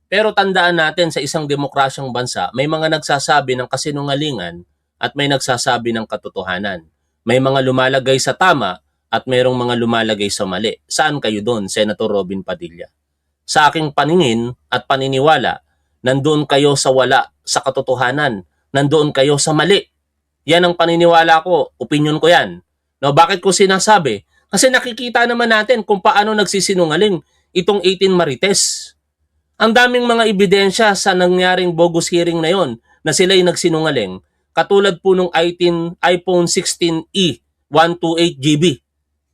Pero tandaan natin sa isang demokrasyang bansa, may mga nagsasabi ng kasinungalingan at may nagsasabi ng katotohanan. May mga lumalagay sa tama at mayroong mga lumalagay sa mali. Saan kayo doon, Senator Robin Padilla? Sa aking paningin at paniniwala, nandoon kayo sa wala, sa katotohanan. Nandoon kayo sa mali. Yan ang paniniwala ko, opinion ko yan. No, bakit ko sinasabi? Kasi nakikita naman natin kung paano nagsisinungaling itong 18 Marites. Ang daming mga ebidensya sa nangyaring bogus hearing na yon na sila'y nagsinungaling. Katulad po nung iPhone 16e 128GB.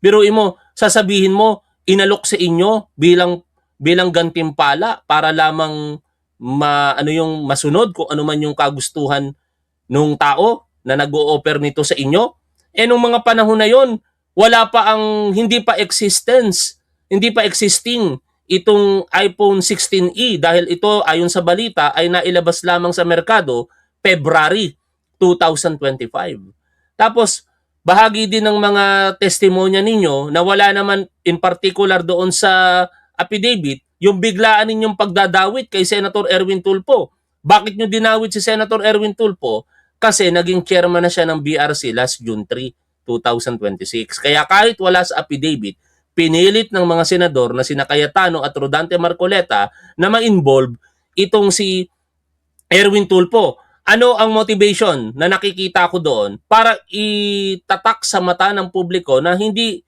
Biruin mo, sasabihin mo, inalok sa inyo bilang gantimpala para lamang masunod kung ano man yung kagustuhan nung tao na nag-o-offer nito sa inyo. Eh nung mga panahon na yon, hindi pa existing itong iPhone 16e dahil ito ayon sa balita ay nailabas lamang sa merkado February 2025. Tapos bahagi din ng mga testimonya ninyo na wala naman in particular doon sa affidavit yung biglaan ninyong pagdadawit kay Senator Erwin Tulfo. Bakit nyo dinawit si Senator Erwin Tulfo? Kasi naging chairman na siya ng BRC last June 3, 2026. Kaya kahit wala sa affidavit, pinilit ng mga senador na sina Cayetano at Rodante Marcoleta na ma-involve itong si Erwin Tulfo. Ano ang motivation na nakikita ko doon para itatak sa mata ng publiko na hindi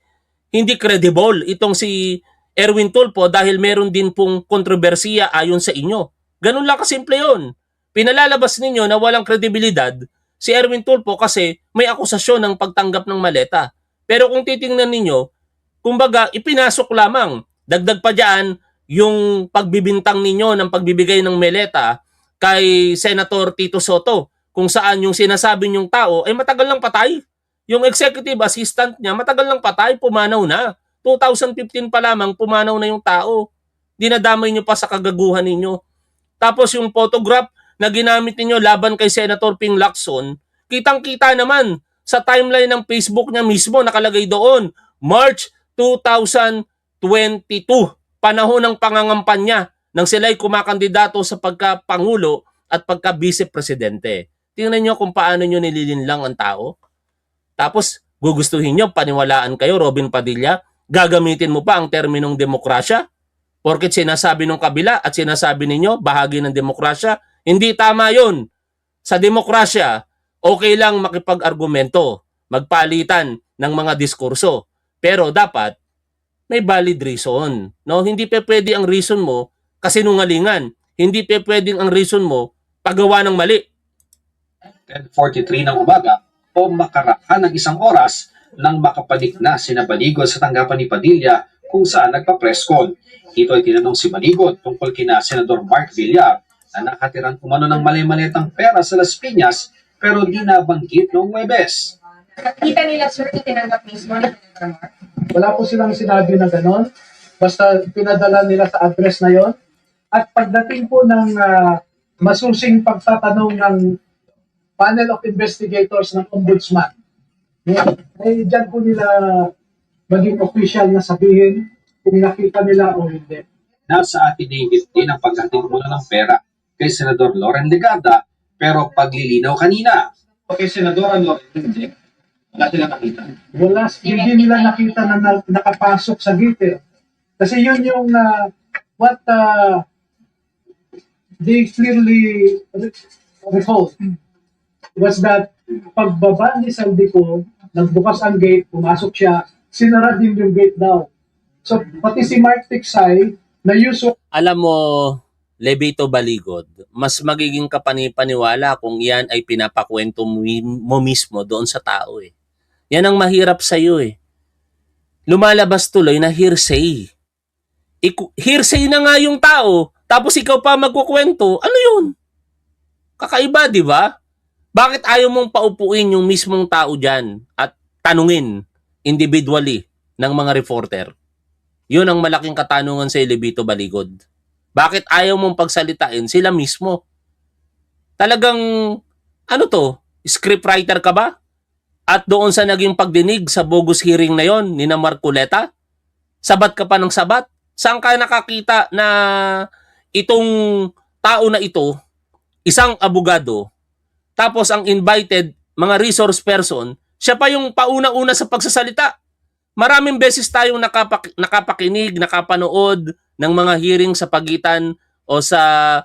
credible itong si Erwin Tulfo dahil meron din pong kontrobersiya ayon sa inyo. Ganun lang kasimple yun. Pinalalabas ninyo na walang kredibilidad si Erwin Tulfo kasi may akusasyon ng pagtanggap ng maleta. Pero kung titingnan ninyo, kumbaga, ipinasok lamang. Dagdag pa dyan, yung pagbibintang ninyo ng pagbibigay ng meleta kay Senator Tito Soto, kung saan yung sinasabi nyong tao ay matagal lang patay. Yung executive assistant niya, matagal lang patay, pumanaw na. 2015 pa lamang, pumanaw na yung tao. Dinadamay nyo pa sa kagaguhan ninyo. Tapos yung photograph na ginamit ninyo laban kay Senator Ping Lacson, kitang-kita naman sa timeline ng Facebook niya mismo, nakalagay doon, March 2022, panahon ng pangangampanya nang sila'y kumakandidato sa pagka-pangulo at pagka-vice-presidente. Tingnan nyo kung paano nyo nililinlang ang tao. Tapos, gugustuhin nyo, paniwalaan kayo, Robin Padilla, gagamitin mo pa ang terminong demokrasya? Porket sinasabi ng kabila at sinasabi ninyo, bahagi ng demokrasya, hindi tama yun. Sa demokrasya, okay lang makipag-argumento, magpalitan ng mga diskurso. Pero dapat may valid reason, no? Hindi pwede ang reason mo kasinungalingan. Hindi pwedeng ang reason mo paggawa ng mali. 10:43 ng umaga o makaraan ng isang oras nang makapanik na sina Baligod sa tanggapan ni Padilla kung saan nagpa-press con. Ito ay tinanong si Baligod tungkol kina Senador Mark Villar na nakatiran umano ng mali-malitang pera sa Las Piñas pero di nabanggit noong Huwebes. Nakita nila, sir, na tinanggap mismo na Wala po silang sinabi na ganon. Basta pinadala nila sa address na yon. At pagdating po ng masusing pagtatanong ng panel of investigators ng ombudsman, ay dyan po nila maging official na sabihin kung nakita nila o hindi. Nasa affidavit din ang paghatid muna ng pera kay Senador Loren Legarda pero paglilinaw kanina. Okay, Senador, hindi. Wala silang nakita. Hindi nila nakita na nakapasok sa gate. Kasi yun yung what they clearly recall was that pagbaba ni Saldico, nagbukas ang gate, pumasok siya, sinara din yung gate daw. So, pati si Mark Tiksay, na usok. Alam mo, Levito Baligod, mas magiging kapanipaniwala kung yan ay pinapakwento mo mismo doon sa tao eh. Yan ang mahirap sa'yo eh. Lumalabas tuloy na hearsay. Hearsay na nga yung tao, tapos ikaw pa magkukwento, ano yun? Kakaiba, di ba? Bakit ayaw mong paupuin yung mismong tao dyan at tanungin individually ng mga reporter? Yun ang malaking katanungan sa Levito Baligod. Bakit ayaw mong pagsalitain sila mismo? Talagang, ano to, scriptwriter ka ba? At doon sa naging pagdinig sa bogus hearing na yon ni na Marcoleta, sabat ka pa ng sabat? Saan ka nakakita na itong tao na ito, isang abogado, tapos ang invited, mga resource person, siya pa yung pauna-una sa pagsasalita. Maraming beses tayong nakapakinig, nakapanood ng mga hearing sa pagitan o sa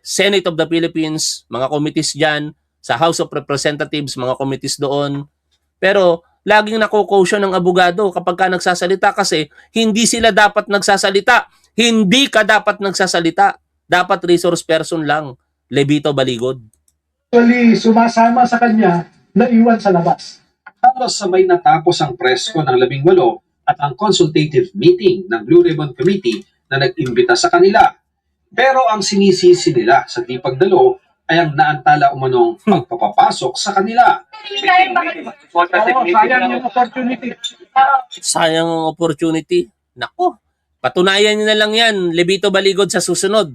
Senate of the Philippines, mga committees dyan, sa House of Representatives, mga committees doon. Pero laging nako-caution ng abogado kapag ka nagsasalita kasi hindi sila dapat nagsasalita. Hindi ka dapat nagsasalita. Dapat resource person lang. Levito Baligod. Actually, sumasama sa kanya na iwan sa labas. Halos sabay natapos ang presko ng 18 at ang consultative meeting ng Blue Ribbon Committee na nag-imbita sa kanila. Pero ang sinisisi nila sa di pagdalo ay ang naantala umanong pagpapapasok sa kanila. Sayang yung opportunity. Sayang ang opportunity. Nako, patunayan nyo na lang yan, Levito Baligod, sa susunod.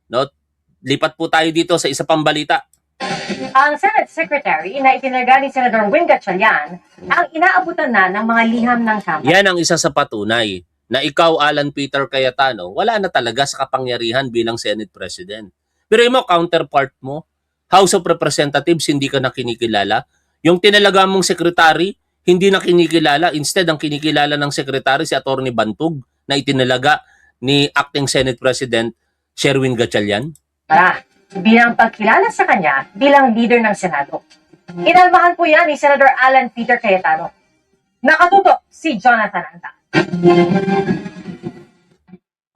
No? Lipat po tayo dito sa isa pang balita. Ang Senate Secretary na itinaga ni Senador Win Gatchalian ang inaabutan na ng mga liham ng Kamara. Yan ang isa sa patunay na ikaw, Alan Peter Cayetano, wala na talaga sa kapangyarihan bilang Senate President. Pero mo, counterpart mo, House of Representatives, hindi ka na kinikilala. Yung tinalaga mong secretary, hindi na kinikilala. Instead, ang kinikilala ng secretary si Atty. Bantug na itinalaga ni Acting Senate President Sherwin Gatchalian. Bilang pagkilala sa kanya bilang leader ng Senado. Inalmahan po yan ni Senator Alan Peter Cayetano. Nakatutok si Jonathan Anta.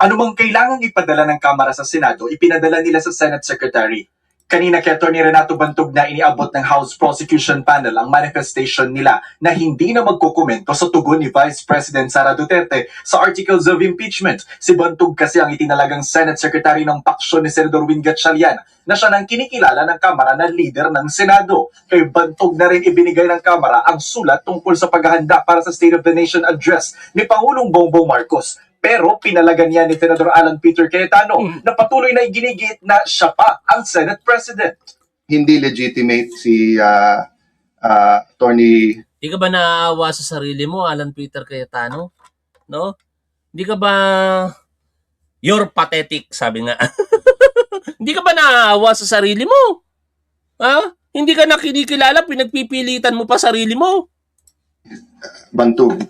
Ano mang kailangang ipadala ng Kamara sa Senado, ipinadala nila sa Senate Secretary. Kanina kay Atty. Renato Bantug na iniabot ng House Prosecution Panel ang manifestation nila na hindi na magkukomento sa tugon ni Vice President Sara Duterte sa articles of impeachment. Si Bantug kasi ang itinalagang Senate Secretary ng paksyon ni Senador Win Gatchalian na siya nang kinikilala ng Kamara na leader ng Senado. Kay Bantug na rin ibinigay ng Kamara ang sulat tungkol sa paghahanda para sa State of the Nation Address ni Pangulong Bongbong Marcos. Pero pinalagan niya ni Senador Alan Peter Cayetano na patuloy na iginigit na siya pa ang Senate President. Hindi legitimate si Attorney. Di ka ba naawa sa sarili mo, Alan Peter Cayetano? No? Di ka ba you're pathetic, sabi nga. Hindi ka ba naawa sa sarili mo? Ha? Hindi ka na kinikilala, pinagpipilitan mo pa sarili mo. Bantug.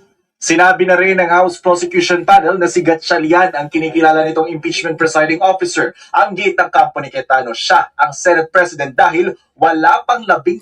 Sinabi na rin ng House Prosecution Panel na si Gatchalian ang kinikilala nitong impeachment presiding officer. Ang gate ng kampo ni Cayetano, siya ang Senate President dahil wala pang 13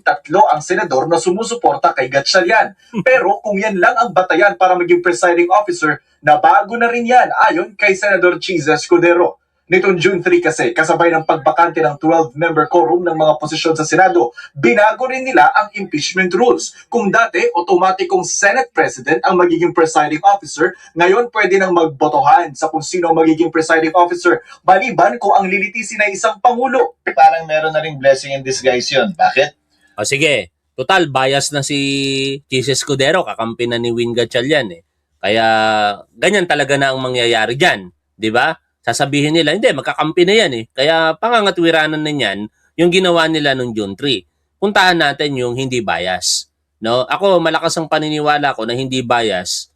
ang senador na sumusuporta kay Gatchalian. Pero kung yan lang ang batayan para maging presiding officer, nabago na rin yan ayon kay Senador Chis Escudero. Nitong June 3 kasi, kasabay ng pagbakante ng 12-member quorum ng mga posisyon sa Senado, binago rin nila ang impeachment rules. Kung dati, otomatikong Senate President ang magiging presiding officer, ngayon pwede nang magbotohan sa kung sino magiging presiding officer, maliban kung ang lilitisin ay isang Pangulo. Parang meron na ring blessing in disguise yun. Bakit? O sige, total, bias na si Chis Escudero, kakampi na ni Win Gatchalian eh. Kaya ganyan talaga na ang mangyayari dyan, di ba? Sasabihin nila, hindi, magkakampi na yan eh. Kaya pangangatwiranan na yan yung ginawa nila noong June 3. Puntahan natin yung hindi bias. No? Ako, malakas ang paniniwala ko na hindi bias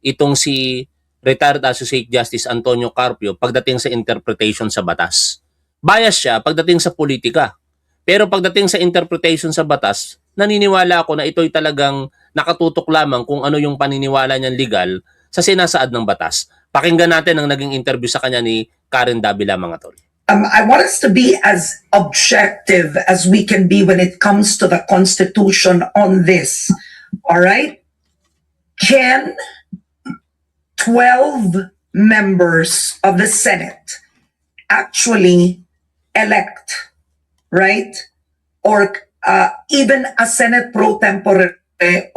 itong si retired Associate Justice Antonio Carpio pagdating sa interpretation sa batas. Bias siya pagdating sa politika. Pero pagdating sa interpretation sa batas, naniniwala ako na ito'y talagang nakatutok lamang kung ano yung paniniwala niyang legal sa sinasaad ng batas. Pakinggan natin ang naging interview sa kanya ni Karen Davila, mga tol. I want us to be as objective as we can be when it comes to the Constitution on this. All right? Can 12 members of the Senate actually elect, right? Or even a Senate pro tempore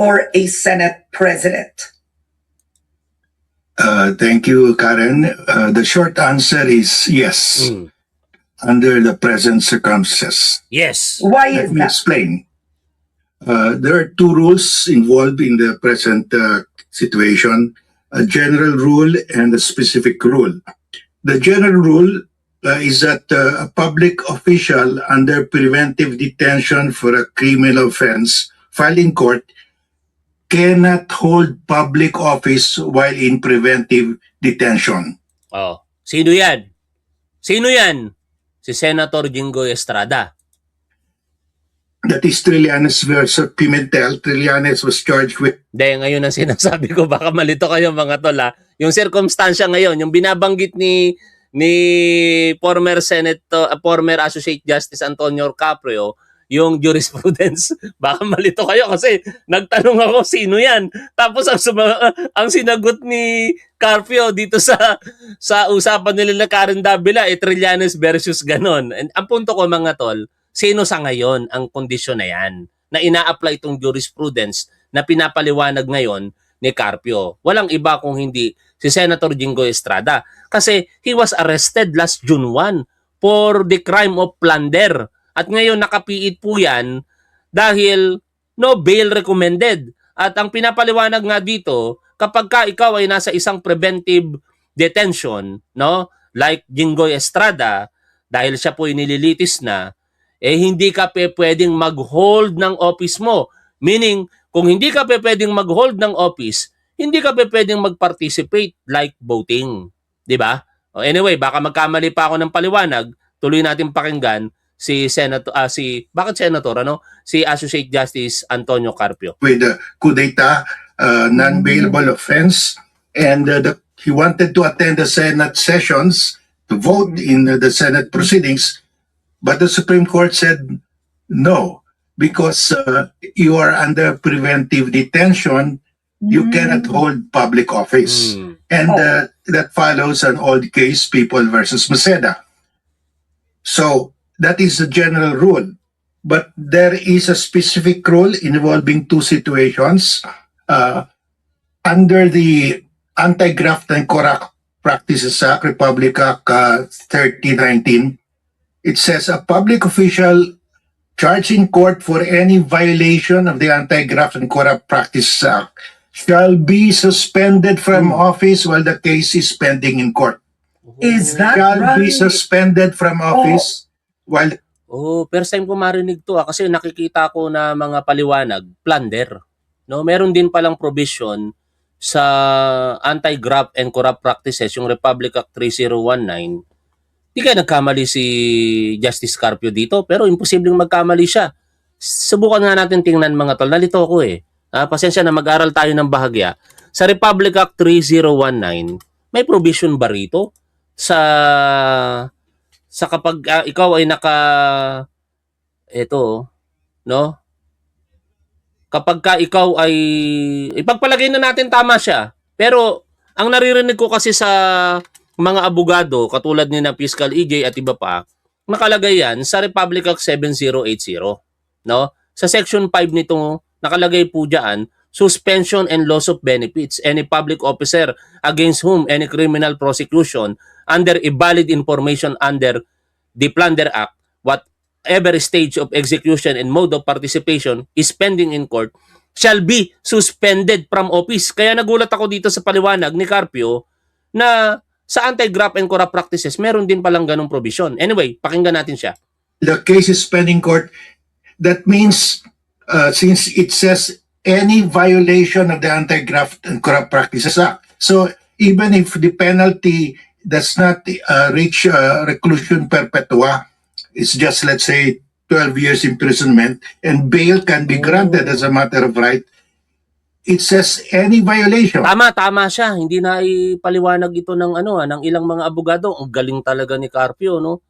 or a Senate president? Thank you, Karen. The short answer is yes, under the present circumstances. Yes. Why Let is me that? explain. There are two rules involved in the present situation, a general rule and a specific rule. The general rule is that a public official under preventive detention for a criminal offense filed in court cannot hold public office while in preventive detention. Oh, sino yan? Sino yan? Si Senator Jinggoy Estrada. That is Trillanes versus Pimentel. Trillanes was charged with... Dahil ngayon ang sinasabi ko, baka malito kayo mga tol ha. Yung circumstansya ngayon, yung binabanggit ni former former Associate Justice Antonio Caprio, yung jurisprudence, baka malito kayo kasi nagtanong ako sino yan. Tapos ang sinagot ni Carpio dito sa usapan nila na Karen Davila, Trillanes versus ganon. And ang punto ko mga tol, sino sa ngayon ang kondisyon na yan na ina-apply itong jurisprudence na pinapaliwanag ngayon ni Carpio? Walang iba kung hindi si Senator Jinggoy Estrada. Kasi he was arrested last June 1 for the crime of plunder. At ngayon nakapiit po yan dahil no bail recommended. At ang pinapaliwanag nga dito, kapag ka ikaw ay nasa isang preventive detention, no, like Jinggoy Estrada, dahil siya po nililitis na, hindi ka pwedeng mag-hold ng office mo. Meaning, kung hindi ka pwedeng mag-hold ng office, hindi ka pwedeng mag-participate like voting. Diba? Anyway, baka magkamali pa ako ng paliwanag, tuloy natin pakinggan si Associate Justice Antonio Carpio. With the coup d'etat, non-bailable offense, and he wanted to attend the Senate sessions to vote in the Senate proceedings, but the Supreme Court said no, because you are under preventive detention, you cannot hold public office. And that follows an old case, People versus Maceda. So that is the general rule. But there is a specific rule involving two situations. Under the Anti-Graft and Corrupt Practices Act, Republic Act 3019, it says a public official charged in court for any violation of the Anti-Graft and Corrupt Practices Act shall be suspended from office while the case is pending in court. Is that Shall be right? suspended from office while... Oh, first time ko marinig to kasi nakikita ko na mga paliwanag, plunder. No, meron din palang provision sa Anti-Graft and Corrupt Practices, yung Republic Act 3019. Di kaya nagkamali si Justice Carpio dito, pero imposibleng magkamali siya. Subukan nga natin tingnan mga tol, nalito ako eh. Pasensya na, mag-aral tayo ng bahagya. Sa Republic Act 3019, may provision ba rito sa kapag ikaw ay no? Kapag ka ikaw ay ipagpalagay na natin tama siya. Pero ang naririnig ko kasi sa mga abogado katulad ni na Fiscal EJ at iba pa, nakalagay yan sa Republic Act 7080, no? Sa section 5 nito nakalagay po diyan, suspension and loss of benefits any public officer against whom any criminal prosecution under a valid information under the Plunder Act, whatever stage of execution and mode of participation is pending in court, shall be suspended from office. Kaya nagulat ako dito sa paliwanag ni Carpio na sa Anti-Graft and Corrupt Practices, meron din palang ganong provision. Anyway, pakinggan natin siya. The case is pending court. That means, since it says any violation of the Anti-Graft and Corrupt Practices Act, so even if the penalty does not reach reclusion perpetua, it's just, let's say, 12 years imprisonment, and bail can be granted as a matter of right, it says any violation. Tama siya. Hindi na ipaliwanag ito ng ng ilang mga abogado. Ang galing talaga ni Carpio, no?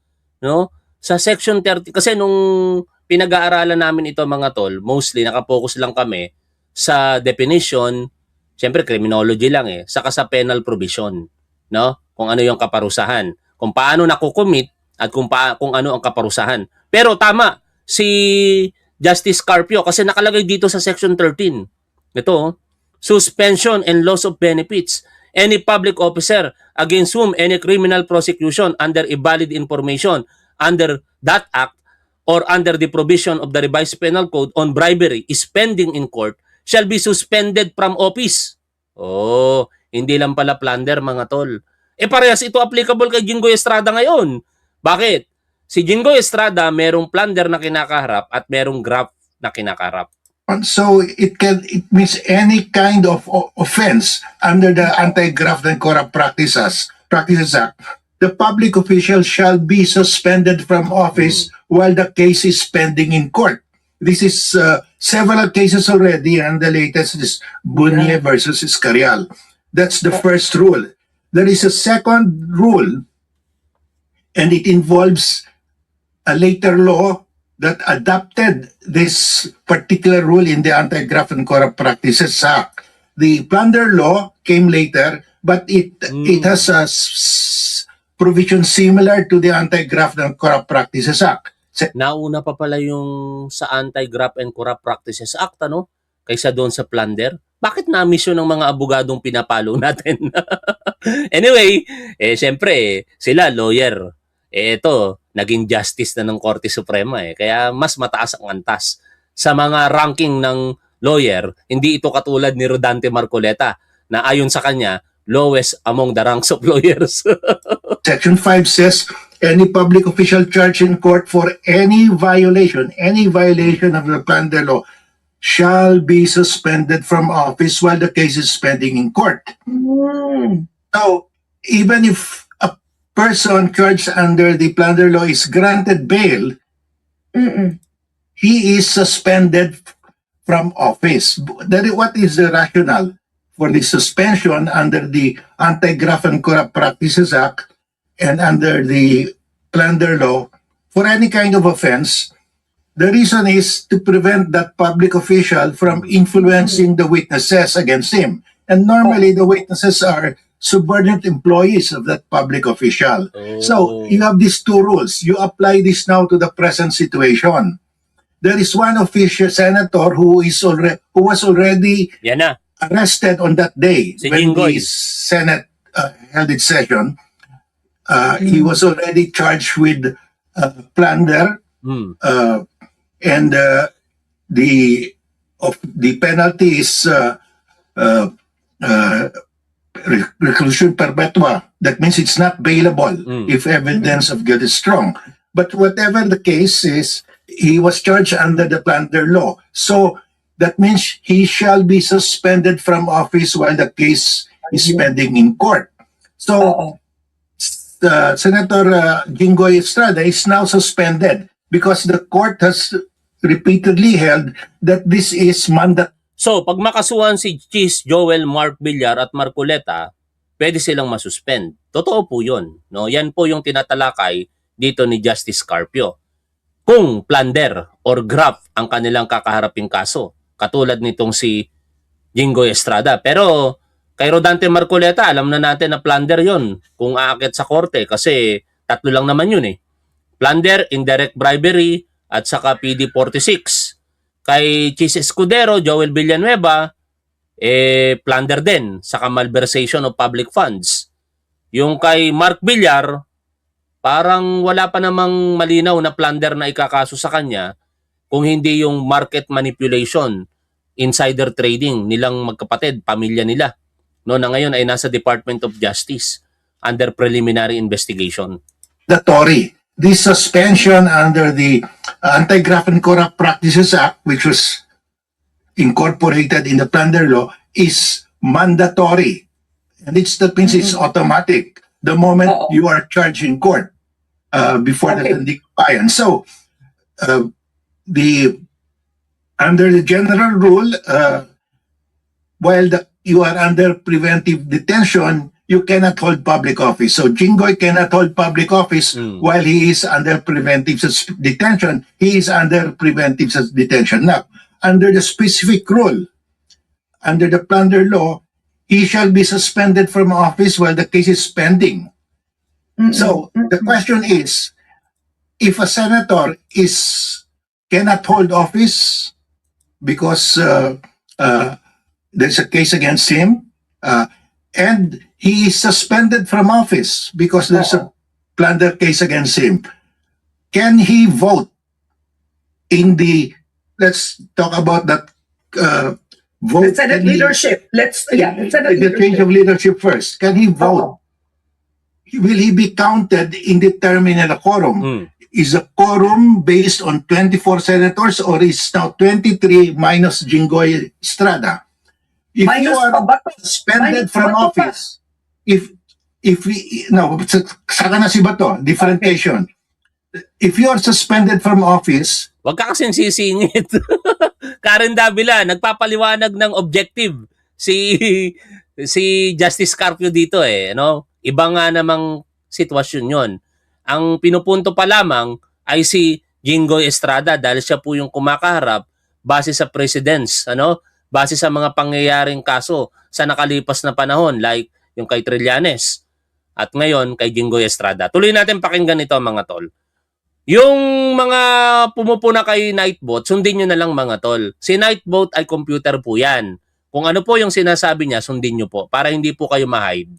Sa section 30 kasi nung pinag-aaralan namin ito mga tol, mostly nakapokus lang kami sa definition, siyempre criminology lang saka sa penal provision, no? Kung ano yung kaparusahan, kung paano nakukumit at kung ano ang kaparusahan. Pero tama si Justice Carpio kasi nakalagay dito sa section 13. Ito, suspension and loss of benefits any public officer against whom any criminal prosecution under a valid information under that act or under the provision of the revised penal code on bribery is pending in court shall be suspended from office. Oh, hindi lang pala plunder mga tol. Parehas ito applicable kay Jinggoy Estrada ngayon. Bakit? Si Jinggoy Estrada merong plunder na kinakaharap at merong graft na kinakaharap. So it means any kind of offense under the Anti-Graft and Corrupt Practices Act. The public official shall be suspended from office while the case is pending in court. This is several cases already, and the latest is Bunye versus Escarial. That's the first rule. There is a second rule, and it involves a later law that adopted this particular rule in the Anti-Graft and Corrupt Practices Act. The plunder law came later, but it has a provision similar to the Anti-Graft and Corrupt Practices Act. Nauna pa pala yung sa Anti-Graft and Corrupt Practices Act, ano? Kaysa doon sa plunder. Bakit na-miss yun ng mga abogadong pinapalo natin? Anyway, syempre, sila lawyer. Ito, naging justice na ng Korte Suprema Kaya mas mataas ang antas. Sa mga ranking ng lawyer, hindi ito katulad ni Rodante Marcoleta na ayon sa kanya, lowest among the ranks of lawyers. Section 5 says, any public official charged in court for any violation of the plunder law shall be suspended from office while the case is pending in court. So, even if a person charged under the plunder law is granted bail, he is suspended from office. What is the rationale for the suspension under the Anti-Graft and Corrupt Practices Act and under the plunder law for any kind of offense? The reason is to prevent that public official from influencing the witnesses against him. And normally the witnesses are subordinate employees of that public official. So you have these two rules. You apply this now to the present situation. There is one official senator who was already Yan na. arrested on that day Si when Jinggoy. the Senate held its session. He was already charged with plunder, and the penalty is reclusion perpetua. That means it's not bailable if evidence of guilt is strong. But whatever the case is, he was charged under the plunder law. So that means he shall be suspended from office while the case is pending in court. So Senator Jinggoy Estrada is now suspended because the court has repeatedly held that this is mandatory. So, pag makasuhan si Cheese, Joel, Mark Villar at Marcoleta, pwede silang masuspend. Totoo po yun. No? Yan po yung tinatalakay dito ni Justice Carpio. Kung plunder or graft ang kanilang kakaharaping kaso, katulad nitong si Jinggoy Estrada. Pero kay Rodante Marcoleta, alam na natin na plunder yon kung aakit sa korte kasi tatlo lang naman yun Plunder, indirect bribery, at saka PD 46. Kay Cheese Escudero, Joel Villanueva, plunder din, saka malversation of public funds. Yung kay Mark Villar, parang wala pa namang malinaw na plunder na ikakaso sa kanya kung hindi yung market manipulation, insider trading nilang magkapatid, pamilya nila. No, na ngayon ay nasa Department of Justice under preliminary investigation. This suspension under the Anti-Graft and Corrupt Practices Act, which was incorporated in the plunder law, is mandatory. And that means it's automatic the moment you are charged in court before the compliance. So, under the general rule, while you are under preventive detention, you cannot hold public office. So Jinggoy cannot hold public office while he is under preventive detention. He is under preventive detention. Now, under the specific rule, under the plunder law, he shall be suspended from office while the case is pending. So the question is, if a senator cannot hold office because there's a case against him, and he is suspended from office because there's a plunder case against him, can he vote in the, let's talk about that vote. The Senate leadership. The Senate the change of leadership first. Can he vote will he be counted in determining a quorum? Is a quorum based on 24 senators or is now 23 minus Jinggoy Estrada? If you Minus are pa ba to? suspended Minus from Bato pa. office, if we, no, saka na si Bato, different question. If you are suspended from office, Huwag ka kasing sisingit. Karen Davila, nagpapaliwanag ng objective si Justice Carpio dito eh, no? Iba nga namang sitwasyon 'yon. Ang pinupunto pa lamang ay si Jinggoy Estrada dahil siya po yung kumakaharap base sa precedents, ano? Base sa mga pangyayaring kaso sa nakalipas na panahon like yung kay Trillanes at ngayon kay Jinggoy Estrada. Tuloy natin pakinggan ito mga tol. Yung mga pumupuna kay Nightbot, sundin nyo na lang mga tol. Si Nightbot ay computer po yan. Kung ano po yung sinasabi niya, sundin nyo po para hindi po kayo ma-hide.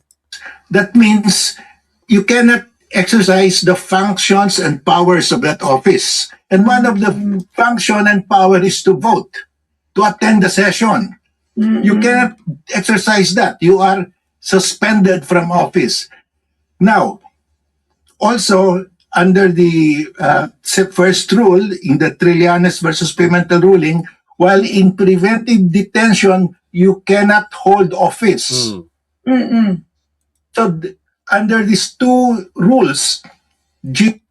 that means you cannot exercise the functions and powers of that office. And one of the function and power is to vote, to attend the session. You cannot exercise that. You are suspended from office. Now, also, under the first rule in the Trillanes versus Pimentel ruling, while in preventive detention, you cannot hold office. So, under these two rules,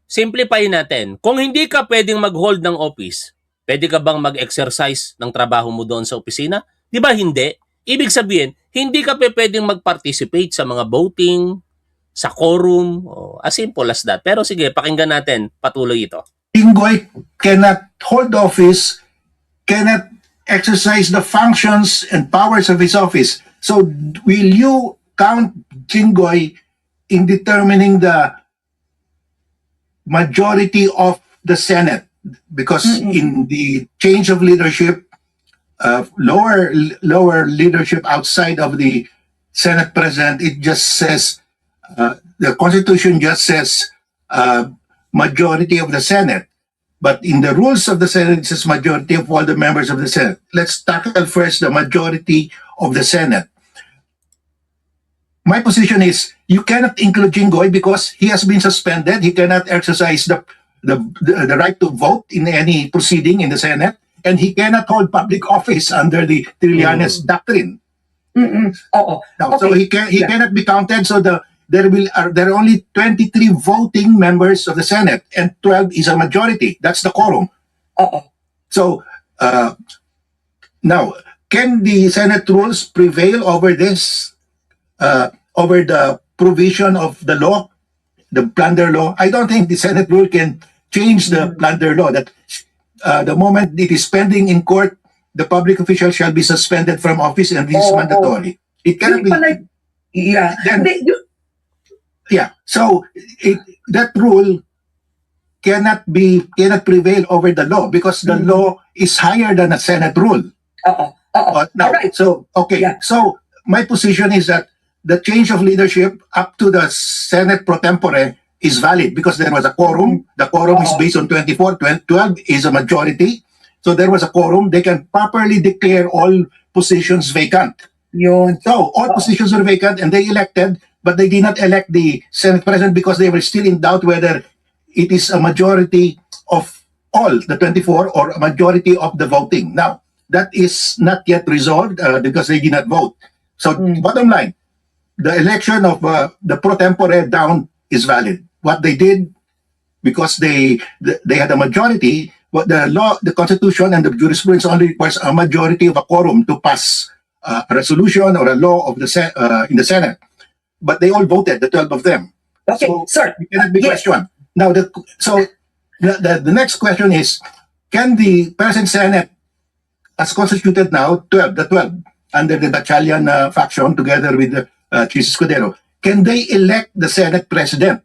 Simplify natin. Kung hindi ka pwedeng mag-hold ng office, pwede ka bang mag-exercise ng trabaho mo doon sa opisina? Di ba hindi? Ibig sabihin, hindi ka pwedeng mag-participate sa mga voting, sa quorum, as simple as that. Pero sige, pakinggan natin, patuloy ito. Jinggoy cannot hold office, cannot exercise the functions and powers of his office. So, will you count Jinggoy in determining the majority of the Senate? Because in the change of leadership, lower leadership outside of the Senate President, it just says, the Constitution just says majority of the Senate. But in the rules of the Senate, it says majority of all the members of the Senate. Let's tackle first the majority of the Senate. My position is you cannot include Jinggoy because he has been suspended. He cannot exercise the right to vote in any proceeding in the Senate, and he cannot hold public office under the Trillanes doctrine. Oo. Now, so he cannot be counted. So there are only 23 voting members of the Senate, and 12 is a majority. That's the quorum. Oo. So now, can the Senate rules prevail over this? Over the provision of the law, the plunder law? I don't think the Senate rule can change the plunder law. That the moment it is pending in court, the public official shall be suspended from office, and this is mandatory. It cannot be. Yeah. Then, yeah. So that rule cannot prevail over the law because the law is higher than a Senate rule. Oo. Now, Alright. so okay. Yeah. So my position is that the change of leadership up to the Senate pro tempore is valid because there was a quorum. The quorum is based on 24. 12 is a majority. So there was a quorum. They can properly declare all positions vacant. Yun. So all positions are vacant and they elected, but they did not elect the Senate President because they were still in doubt whether it is a majority of all the 24 or a majority of the voting. Now, that is not yet resolved because they did not vote. So bottom line, the election of the pro tempore down is valid. What they did, because they had a majority, but the law, the Constitution, and the jurisprudence only requires a majority of a quorum to pass a resolution or a law of the in the Senate. But they all voted, the 12 of them. Okay, So sir. it cannot be questioned. Now, the next question is, can the present Senate, as constituted now, the 12, under the Gatchalian faction, together with the Chis Escudero, can they elect the Senate President?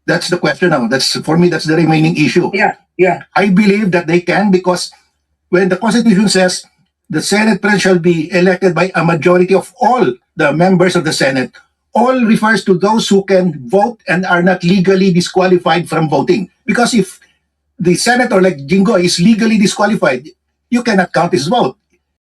That's the question now. For me, that's the remaining issue. Yeah. I believe that they can because when the Constitution says the Senate President shall be elected by a majority of all the members of the Senate, all refers to those who can vote and are not legally disqualified from voting. Because if the senator like Jinggoy is legally disqualified, you cannot count his vote.